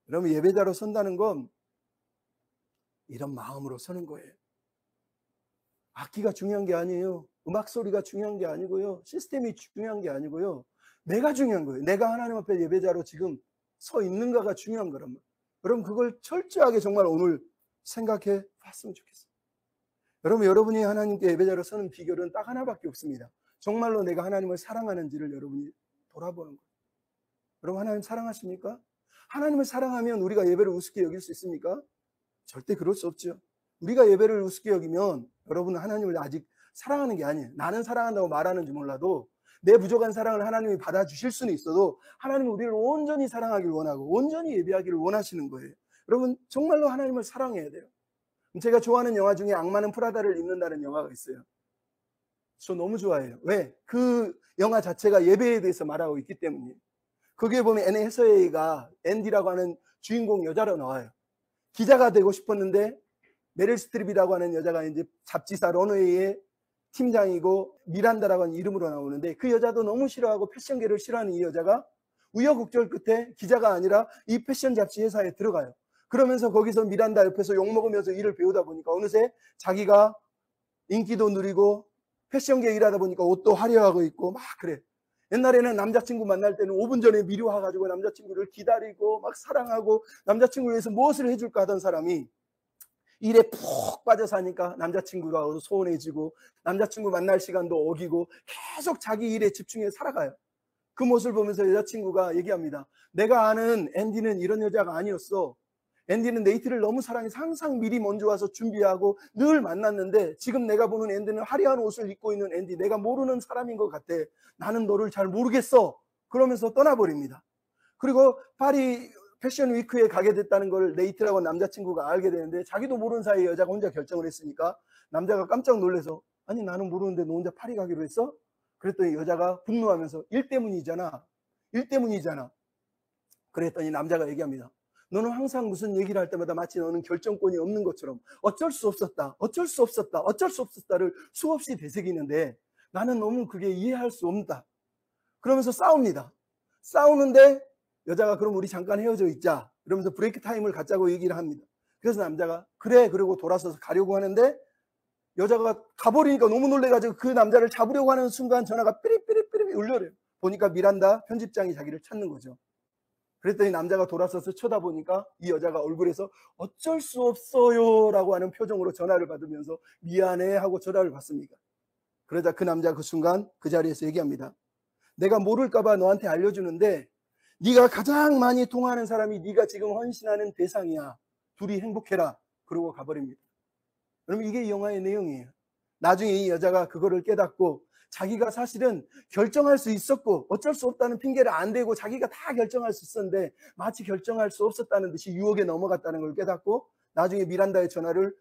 여러분 예배자로 선다는 건 이런 마음으로 서는 거예요. 악기가 중요한 게 아니에요. 음악 소리가 중요한 게 아니고요. 시스템이 중요한 게 아니고요. 내가 중요한 거예요. 내가 하나님 앞에 예배자로 지금 서 있는가가 중요한 거란 말이에요. 여러분 그걸 철저하게 정말 오늘 생각해 봤으면 좋겠어요. 여러분, 여러분이 하나님께 예배자로 서는 비결은 딱 하나밖에 없습니다. 정말로 내가 하나님을 사랑하는지를 여러분이 돌아보는 거예요. 여러분, 하나님 사랑하십니까? 하나님을 사랑하면 우리가 예배를 우습게 여길 수 있습니까? 절대 그럴 수 없죠. 우리가 예배를 우습게 여기면 여러분은 하나님을 아직 사랑하는 게 아니에요. 나는 사랑한다고 말하는지 몰라도 내 부족한 사랑을 하나님이 받아주실 수는 있어도 하나님은 우리를 온전히 사랑하길 원하고 온전히 예배하기를 원하시는 거예요. 여러분, 정말로 하나님을 사랑해야 돼요. 제가 좋아하는 영화 중에 악마는 프라다를 입는다는 영화가 있어요. 저 너무 좋아해요. 왜? 그 영화 자체가 예배에 대해서 말하고 있기 때문이에요. 거기에 보면 애네 해서웨이가 앤디라고 하는 주인공 여자로 나와요. 기자가 되고 싶었는데 메릴 스트립이라고 하는 여자가 이제 잡지사 런웨이의 팀장이고 미란다라고 하는 이름으로 나오는데, 그 여자도 너무 싫어하고 패션계를 싫어하는 이 여자가 우여곡절 끝에 기자가 아니라 이 패션 잡지 회사에 들어가요. 그러면서 거기서 미란다 옆에서 욕먹으면서 일을 배우다 보니까 어느새 자기가 인기도 누리고 패션계 일하다 보니까 옷도 화려하고 있고 막 그래. 옛날에는 남자친구 만날 때는 5분 전에 미리 와가지고 남자친구를 기다리고 막 사랑하고 남자친구를 위해서 무엇을 해줄까 하던 사람이 일에 푹 빠져서 하니까 남자친구가 소원해지고 남자친구 만날 시간도 어기고 계속 자기 일에 집중해 살아가요. 그 모습을 보면서 여자친구가 얘기합니다. 내가 아는 앤디는 이런 여자가 아니었어. 앤디는 네이트를 너무 사랑해서 항상 미리 먼저 와서 준비하고 늘 만났는데 지금 내가 보는 앤디는 화려한 옷을 입고 있는 앤디, 내가 모르는 사람인 것 같아. 나는 너를 잘 모르겠어. 그러면서 떠나버립니다. 그리고 파리 패션 위크에 가게 됐다는 걸 네이트라고 남자친구가 알게 되는데 자기도 모르는 사이에 여자가 혼자 결정을 했으니까 남자가 깜짝 놀라서 아니 나는 모르는데 너 혼자 파리 가기로 했어? 그랬더니 여자가 분노하면서 일 때문이잖아. 일 때문이잖아. 그랬더니 남자가 얘기합니다. 너는 항상 무슨 얘기를 할 때마다 마치 너는 결정권이 없는 것처럼 어쩔 수 없었다, 어쩔 수 없었다, 어쩔 수 없었다를 수없이 되새기는데 나는 너무 그게 이해할 수 없다. 그러면서 싸웁니다. 싸우는데 여자가 그럼 우리 잠깐 헤어져 있자. 이러면서 브레이크 타임을 갖자고 얘기를 합니다. 그래서 남자가 그래 그러고 돌아서서 가려고 하는데 여자가 가버리니까 너무 놀래가지고 그 남자를 잡으려고 하는 순간 전화가 삐리삐리삐리 울려요. 보니까 미란다 편집장이 자기를 찾는 거죠. 그랬더니 남자가 돌아서서 쳐다보니까 이 여자가 얼굴에서 어쩔 수 없어요 라고 하는 표정으로 전화를 받으면서 미안해 하고 전화를 받습니다. 그러자 그 남자가 그 순간 그 자리에서 얘기합니다. 내가 모를까봐 너한테 알려주는데 네가 가장 많이 통하는 사람이 네가 지금 헌신하는 대상이야. 둘이 행복해라. 그러고 가버립니다. 여러분, 이게 이 영화의 내용이에요. 나중에 이 여자가 그거를 깨닫고 자기가 사실은 결정할 수 있었고 어쩔 수 없다는 핑계를 안 대고 자기가 다 결정할 수 있었는데 마치 결정할 수 없었다는 듯이 유혹에 넘어갔다는 걸 깨닫고 나중에 미란다의 전화를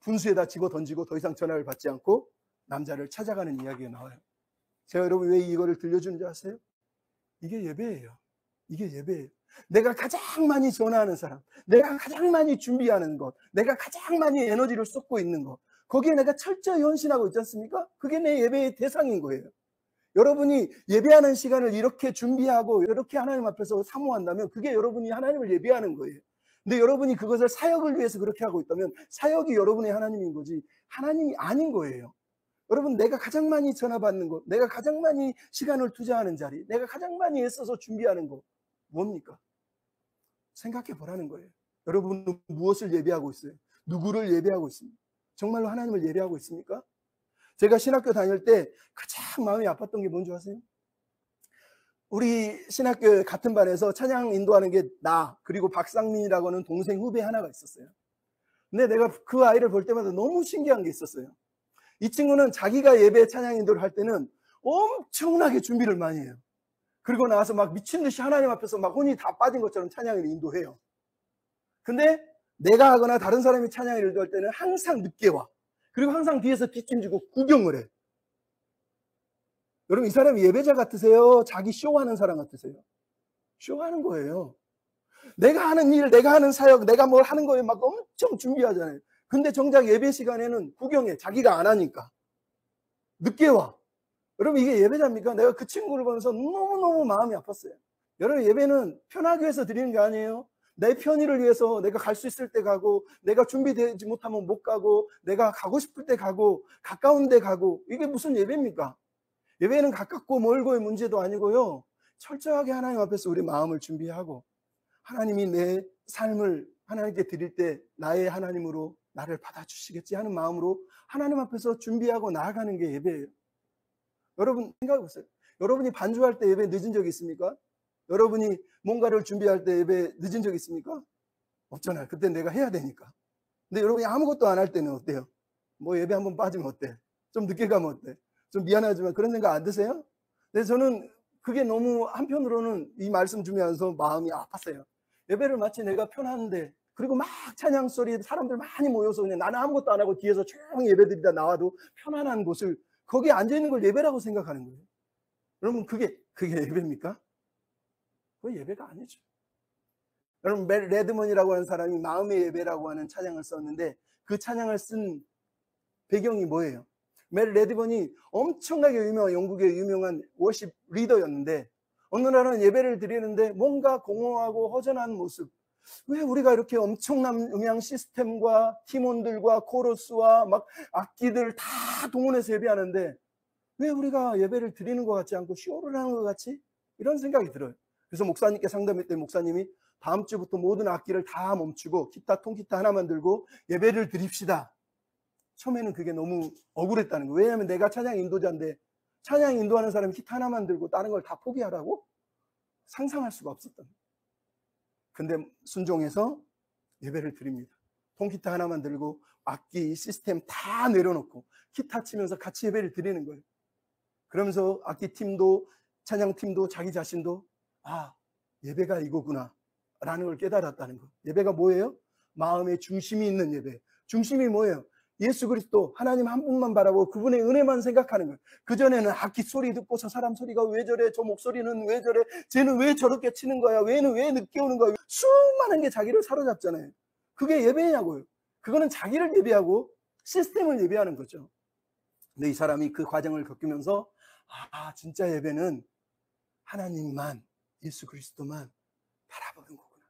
분수에다 집어 던지고 더 이상 전화를 받지 않고 남자를 찾아가는 이야기가 나와요. 제가 여러분 왜 이거를 들려주는지 아세요? 이게 예배예요. 이게 예배예요. 내가 가장 많이 전화하는 사람, 내가 가장 많이 준비하는 것, 내가 가장 많이 에너지를 쏟고 있는 것, 거기에 내가 철저히 헌신하고 있지 않습니까? 그게 내 예배의 대상인 거예요. 여러분이 예배하는 시간을 이렇게 준비하고 이렇게 하나님 앞에서 사모한다면 그게 여러분이 하나님을 예배하는 거예요. 근데 여러분이 그것을 사역을 위해서 그렇게 하고 있다면 사역이 여러분의 하나님인 거지 하나님이 아닌 거예요. 여러분, 내가 가장 많이 전화 받는 것, 내가 가장 많이 시간을 투자하는 자리, 내가 가장 많이 애써서 준비하는 것 뭡니까? 생각해 보라는 거예요. 여러분은 무엇을 예배하고 있어요? 누구를 예배하고 있습니까? 정말로 하나님을 예배하고 있습니까? 제가 신학교 다닐 때 가장 마음이 아팠던 게 뭔지 아세요? 우리 신학교 같은 반에서 찬양 인도하는 게 나 그리고 박상민이라고 하는 동생 후배 하나가 있었어요. 근데 내가 그 아이를 볼 때마다 너무 신기한 게 있었어요. 이 친구는 자기가 예배 찬양 인도를 할 때는 엄청나게 준비를 많이 해요. 그리고 나와서 막 미친 듯이 하나님 앞에서 막 혼이 다 빠진 것처럼 찬양을 인도해요. 근데 내가 하거나 다른 사람이 찬양을 인도할 때는 항상 늦게 와. 그리고 항상 뒤에서 뒷짐지고 구경을 해. 여러분, 이 사람이 예배자 같으세요? 자기 쇼하는 사람 같으세요? 쇼하는 거예요. 내가 하는 일, 내가 하는 사역, 내가 뭘 하는 거에 막 엄청 준비하잖아요. 근데 정작 예배 시간에는 구경해. 자기가 안 하니까. 늦게 와. 여러분, 이게 예배자입니까? 내가 그 친구를 보면서 너무너무 마음이 아팠어요. 여러분, 예배는 편하기 위해서 드리는 게 아니에요. 내 편의를 위해서 내가 갈 수 있을 때 가고 내가 준비되지 못하면 못 가고 내가 가고 싶을 때 가고 가까운 데 가고 이게 무슨 예배입니까? 예배는 가깝고 멀고의 문제도 아니고요. 철저하게 하나님 앞에서 우리 마음을 준비하고 하나님이 내 삶을 하나님께 드릴 때 나의 하나님으로 나를 받아주시겠지 하는 마음으로 하나님 앞에서 준비하고 나아가는 게 예배예요. 여러분 생각해 보세요. 여러분이 반주할 때 예배 늦은 적 있습니까? 여러분이 뭔가를 준비할 때 예배 늦은 적 있습니까? 없잖아요. 그때 내가 해야 되니까. 근데 여러분이 아무것도 안 할 때는 어때요? 뭐 예배 한번 빠지면 어때? 좀 늦게 가면 어때? 좀 미안하지만 그런 생각 안 드세요? 근데 저는 그게 너무 한편으로는 이 말씀 주면서 마음이 아팠어요. 예배를 마치 내가 편한데, 그리고 막 찬양 소리 사람들 많이 모여서 그냥 나는 아무것도 안 하고 뒤에서 조용히 예배드리다 나와도 편안한 곳을 거기에 앉아있는 걸 예배라고 생각하는 거예요. 여러분 그게 예배입니까? 그건 예배가 아니죠. 여러분 맷 레드먼이라고 하는 사람이 마음의 예배라고 하는 찬양을 썼는데 그 찬양을 쓴 배경이 뭐예요? 맷 레드먼이 엄청나게 유명한 영국의 유명한 워십 리더였는데 어느 날은 예배를 드리는데 뭔가 공허하고 허전한 모습, 왜 우리가 이렇게 엄청난 음향 시스템과 팀원들과 코러스와 막 악기들 다 동원해서 예배하는데 왜 우리가 예배를 드리는 것 같지 않고 쇼를 하는 것 같지? 이런 생각이 들어요. 그래서 목사님께 상담했더니 목사님이 다음 주부터 모든 악기를 다 멈추고 기타, 통기타 하나만 들고 예배를 드립시다. 처음에는 그게 너무 억울했다는 거예요. 왜냐하면 내가 찬양 인도자인데 찬양 인도하는 사람이 기타 하나만 들고 다른 걸 다 포기하라고? 상상할 수가 없었던 거예요. 근데 순종해서 예배를 드립니다. 통기타 하나만 들고 악기 시스템 다 내려놓고 기타 치면서 같이 예배를 드리는 거예요. 그러면서 악기팀도 찬양팀도 자기 자신도 예배가 이거구나 라는 걸 깨달았다는 거. 예배가 뭐예요? 마음의 중심이 있는 예배. 중심이 뭐예요? 예수 그리스도 하나님 한 분만 바라보고 그분의 은혜만 생각하는 거예요. 그전에는 악기 소리 듣고 저 사람 소리가 왜 저래, 저 목소리는 왜 저래, 쟤는 왜 저렇게 치는 거야, 얘는 왜 늦게 오는 거야, 수많은 게 자기를 사로잡잖아요. 그게 예배냐고요. 그거는 자기를 예배하고 시스템을 예배하는 거죠. 근데 이 사람이 그 과정을 겪으면서 진짜 예배는 하나님만, 예수 그리스도만 바라보는 거구나.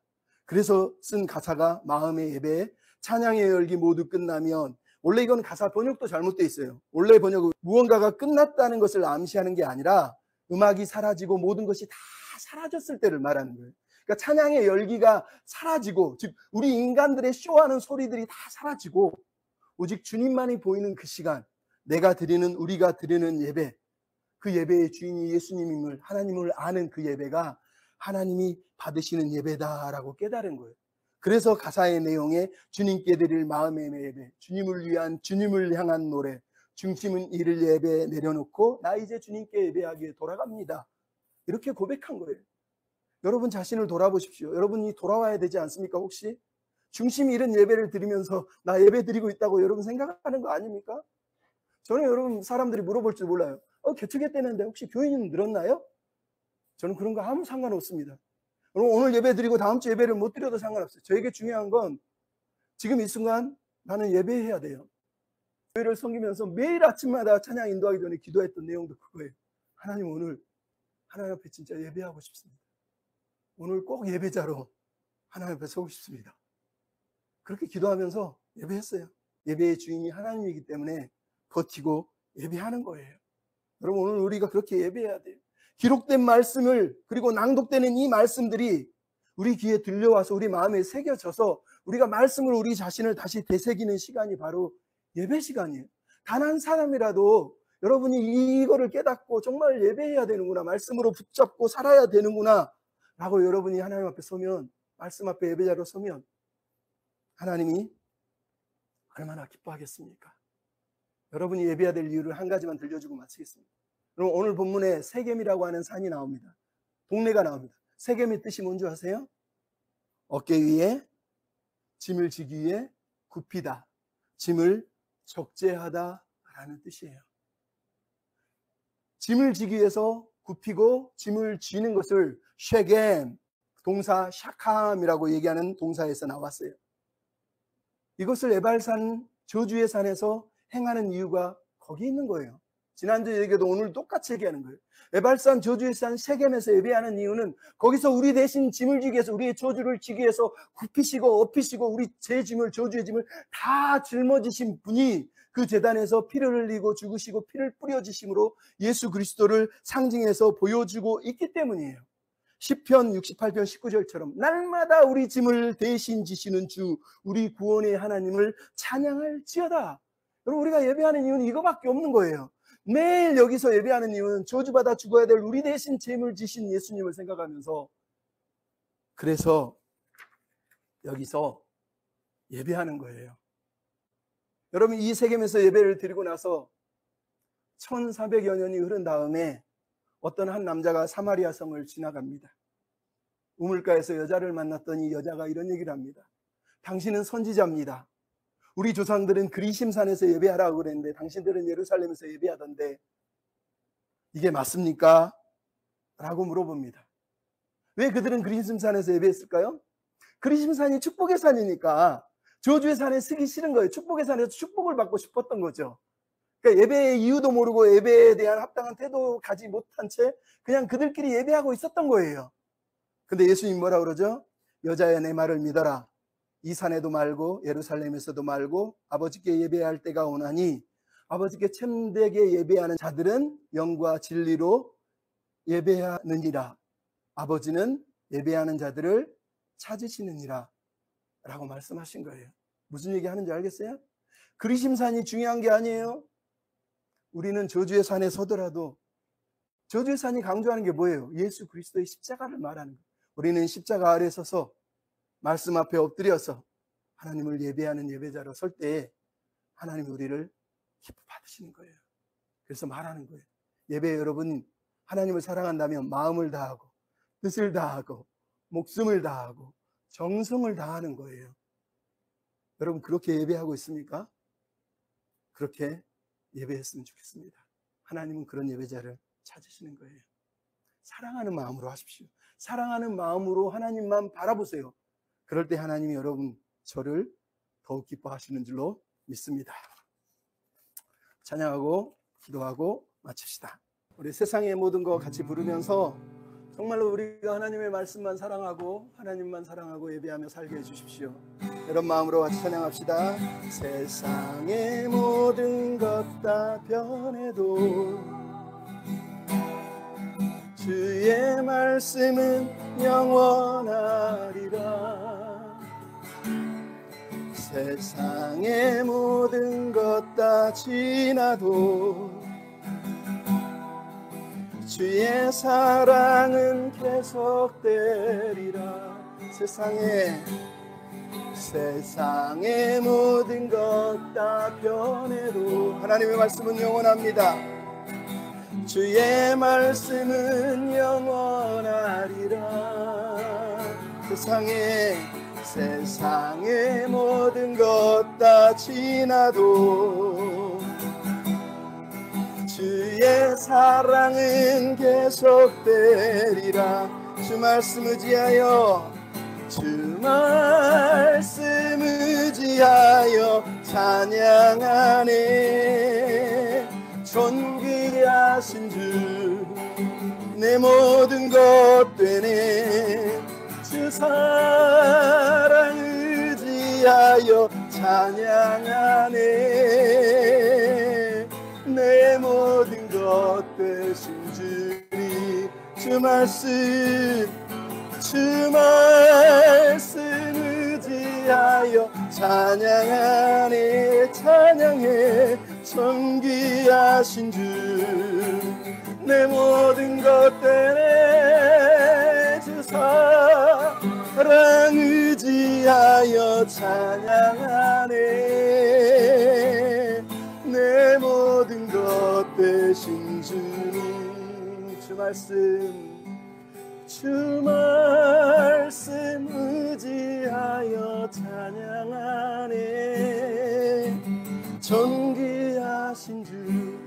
그래서 쓴 가사가 마음의 예배, 찬양의 열기 모두 끝나면, 원래 이건 가사 번역도 잘못되어 있어요. 원래 번역은 무언가가 끝났다는 것을 암시하는 게 아니라 음악이 사라지고 모든 것이 다 사라졌을 때를 말하는 거예요. 그러니까 찬양의 열기가 사라지고, 즉 우리 인간들의 쇼하는 소리들이 다 사라지고 오직 주님만이 보이는 그 시간, 내가 드리는, 우리가 드리는 예배, 그 예배의 주인이 예수님임을, 하나님을 아는 그 예배가 하나님이 받으시는 예배다라고 깨달은 거예요. 그래서 가사의 내용에 주님께 드릴 마음의 예배, 주님을 위한, 주님을 향한 노래, 중심은 이를 예배에 내려놓고 나 이제 주님께 예배하기에 돌아갑니다. 이렇게 고백한 거예요. 여러분 자신을 돌아보십시오. 여러분이 돌아와야 되지 않습니까? 혹시 중심이 이런 예배를 드리면서 나 예배 드리고 있다고 여러분 생각하는 거 아닙니까? 저는 여러분 사람들이 물어볼 줄 몰라요. 개척회 때는데 혹시 교인은 늘었나요? 저는 그런 거 아무 상관없습니다. 여러분 오늘 예배 드리고 다음 주 예배를 못 드려도 상관없어요. 저에게 중요한 건 지금 이 순간 나는 예배해야 돼요. 교회를 섬기면서 매일 아침마다 찬양 인도하기 전에 기도했던 내용도 그거예요. 하나님 오늘 하나님 앞에 진짜 예배하고 싶습니다. 오늘 꼭 예배자로 하나님 앞에 서고 싶습니다. 그렇게 기도하면서 예배했어요. 예배의 주인이 하나님이기 때문에 버티고 예배하는 거예요. 여러분 오늘 우리가 그렇게 예배해야 돼요. 기록된 말씀을, 그리고 낭독되는 이 말씀들이 우리 귀에 들려와서 우리 마음에 새겨져서 우리가 말씀을, 우리 자신을 다시 되새기는 시간이 바로 예배 시간이에요. 단 한 사람이라도 여러분이 이거를 깨닫고 정말 예배해야 되는구나, 말씀으로 붙잡고 살아야 되는구나 라고 여러분이 하나님 앞에 서면, 말씀 앞에 예배자로 서면 하나님이 얼마나 기뻐하겠습니까? 여러분이 예배해야 될 이유를 한 가지만 들려주고 마치겠습니다. 여러분 오늘 본문에 세겜이라고 하는 산이 나옵니다. 동네가 나옵니다. 세겜의 뜻이 뭔지 아세요? 어깨 위에 짐을 지기 위해 굽히다, 짐을 적재하다 라는 뜻이에요. 짐을 지기 위해서 굽히고 짐을 쥐는 것을 쉐겜, 동사 샤캄이라고 얘기하는 동사에서 나왔어요. 이것을 에발산, 저주의 산에서 행하는 이유가 거기 있는 거예요. 지난주 얘기도 오늘 똑같이 얘기하는 거예요. 에발산, 저주의 산 세겜에서 예배하는 이유는 거기서 우리 대신 짐을 지기 위해서, 우리의 저주를 지기 위해서 굽히시고 엎히시고 우리 제 짐을, 저주의 짐을 다 짊어지신 분이 그 제단에서 피를 흘리고 죽으시고 피를 뿌려지심으로 예수 그리스도를 상징해서 보여주고 있기 때문이에요. 시편 68편 19절처럼 날마다 우리 짐을 대신 지시는 주 우리 구원의 하나님을 찬양할지어다. 여러분, 우리가 예배하는 이유는 이거밖에 없는 거예요. 매일 여기서 예배하는 이유는 저주받아 죽어야 될 우리 대신 짐을 지신 예수님을 생각하면서, 그래서 여기서 예배하는 거예요. 여러분, 이 세겜에서 예배를 드리고 나서 1400여 년이 흐른 다음에 어떤 한 남자가 사마리아 성을 지나갑니다. 우물가에서 여자를 만났더니 여자가 이런 얘기를 합니다. 당신은 선지자입니다. 우리 조상들은 그리심산에서 예배하라고 그랬는데 당신들은 예루살렘에서 예배하던데 이게 맞습니까? 라고 물어봅니다. 왜 그들은 그리심산에서 예배했을까요? 그리심산이 축복의 산이니까 저주의 산에 쓰기 싫은 거예요. 축복의 산에서 축복을 받고 싶었던 거죠. 그러니까 예배의 이유도 모르고 예배에 대한 합당한 태도 가지 못한 채 그냥 그들끼리 예배하고 있었던 거예요. 근데 예수님 뭐라 그러죠? 여자야, 내 말을 믿어라. 이 산에도 말고 예루살렘에서도 말고 아버지께 예배할 때가 오나니 아버지께 참되게 예배하는 자들은 영과 진리로 예배하느니라. 아버지는 예배하는 자들을 찾으시느니라 라고 말씀하신 거예요. 무슨 얘기 하는지 알겠어요? 그리심산이 중요한 게 아니에요. 우리는 저주의 산에 서더라도 저주의 산이 강조하는 게 뭐예요? 예수 그리스도의 십자가를 말하는 거예요. 우리는 십자가 아래 서서 말씀 앞에 엎드려서 하나님을 예배하는 예배자로 설 때에 하나님이 우리를 기뻐 받으시는 거예요. 그래서 말하는 거예요. 예배 여러분, 하나님을 사랑한다면 마음을 다하고 뜻을 다하고 목숨을 다하고 정성을 다하는 거예요. 여러분, 그렇게 예배하고 있습니까? 그렇게 예배했으면 좋겠습니다. 하나님은 그런 예배자를 찾으시는 거예요. 사랑하는 마음으로 하십시오. 사랑하는 마음으로 하나님만 바라보세요. 그럴 때 하나님이 여러분 저를 더욱 기뻐하시는 줄로 믿습니다. 찬양하고 기도하고 마칩시다. 우리 세상의 모든 거 같이 부르면서 정말로 우리가 하나님의 말씀만 사랑하고 하나님만 사랑하고 예배하며 살게 해주십시오. 이런 마음으로 같이 찬양합시다. 세상의 모든 것 다 변해도 주의 말씀은 영원하리라. 세상의 모든 것 다 지나도 주의 사랑은 계속되리라. 세상의 모든 것 다 변해도 하나님의 말씀은 영원합니다. 주의 말씀은 영원하리라. 세상의 모든 것 다 지나도 주의 사랑은 계속되리라. 주 말씀 의지하여 찬양하네. 존귀하신 주 내 모든 것 되네. 주 사랑 의지하여 찬양하네. 내 모든 것 되신 주니 주 말씀 의지하여 찬양하네. 찬양해. 존귀하신 주 내 모든 것 되네. 주 사랑 의지하여 찬양하네. 내 모든 것 되신 주님 주 말씀 의지하여 찬양하네. 존귀하신 주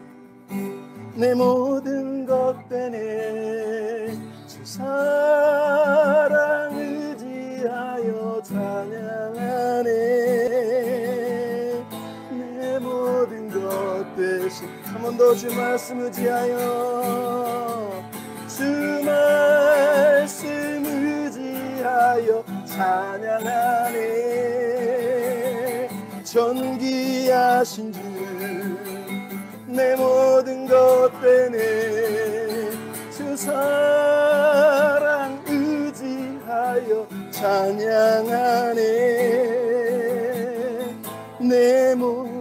내 모든 것 되네. 주 사랑 의지하여 찬양하네. 내 모든 것 되신 한 번 더 주 말씀 의지하여 주 말씀 의지하여 찬양하네. 존귀하신 주 내 모든 것 되네. 주 사랑 찬양하네 내 몸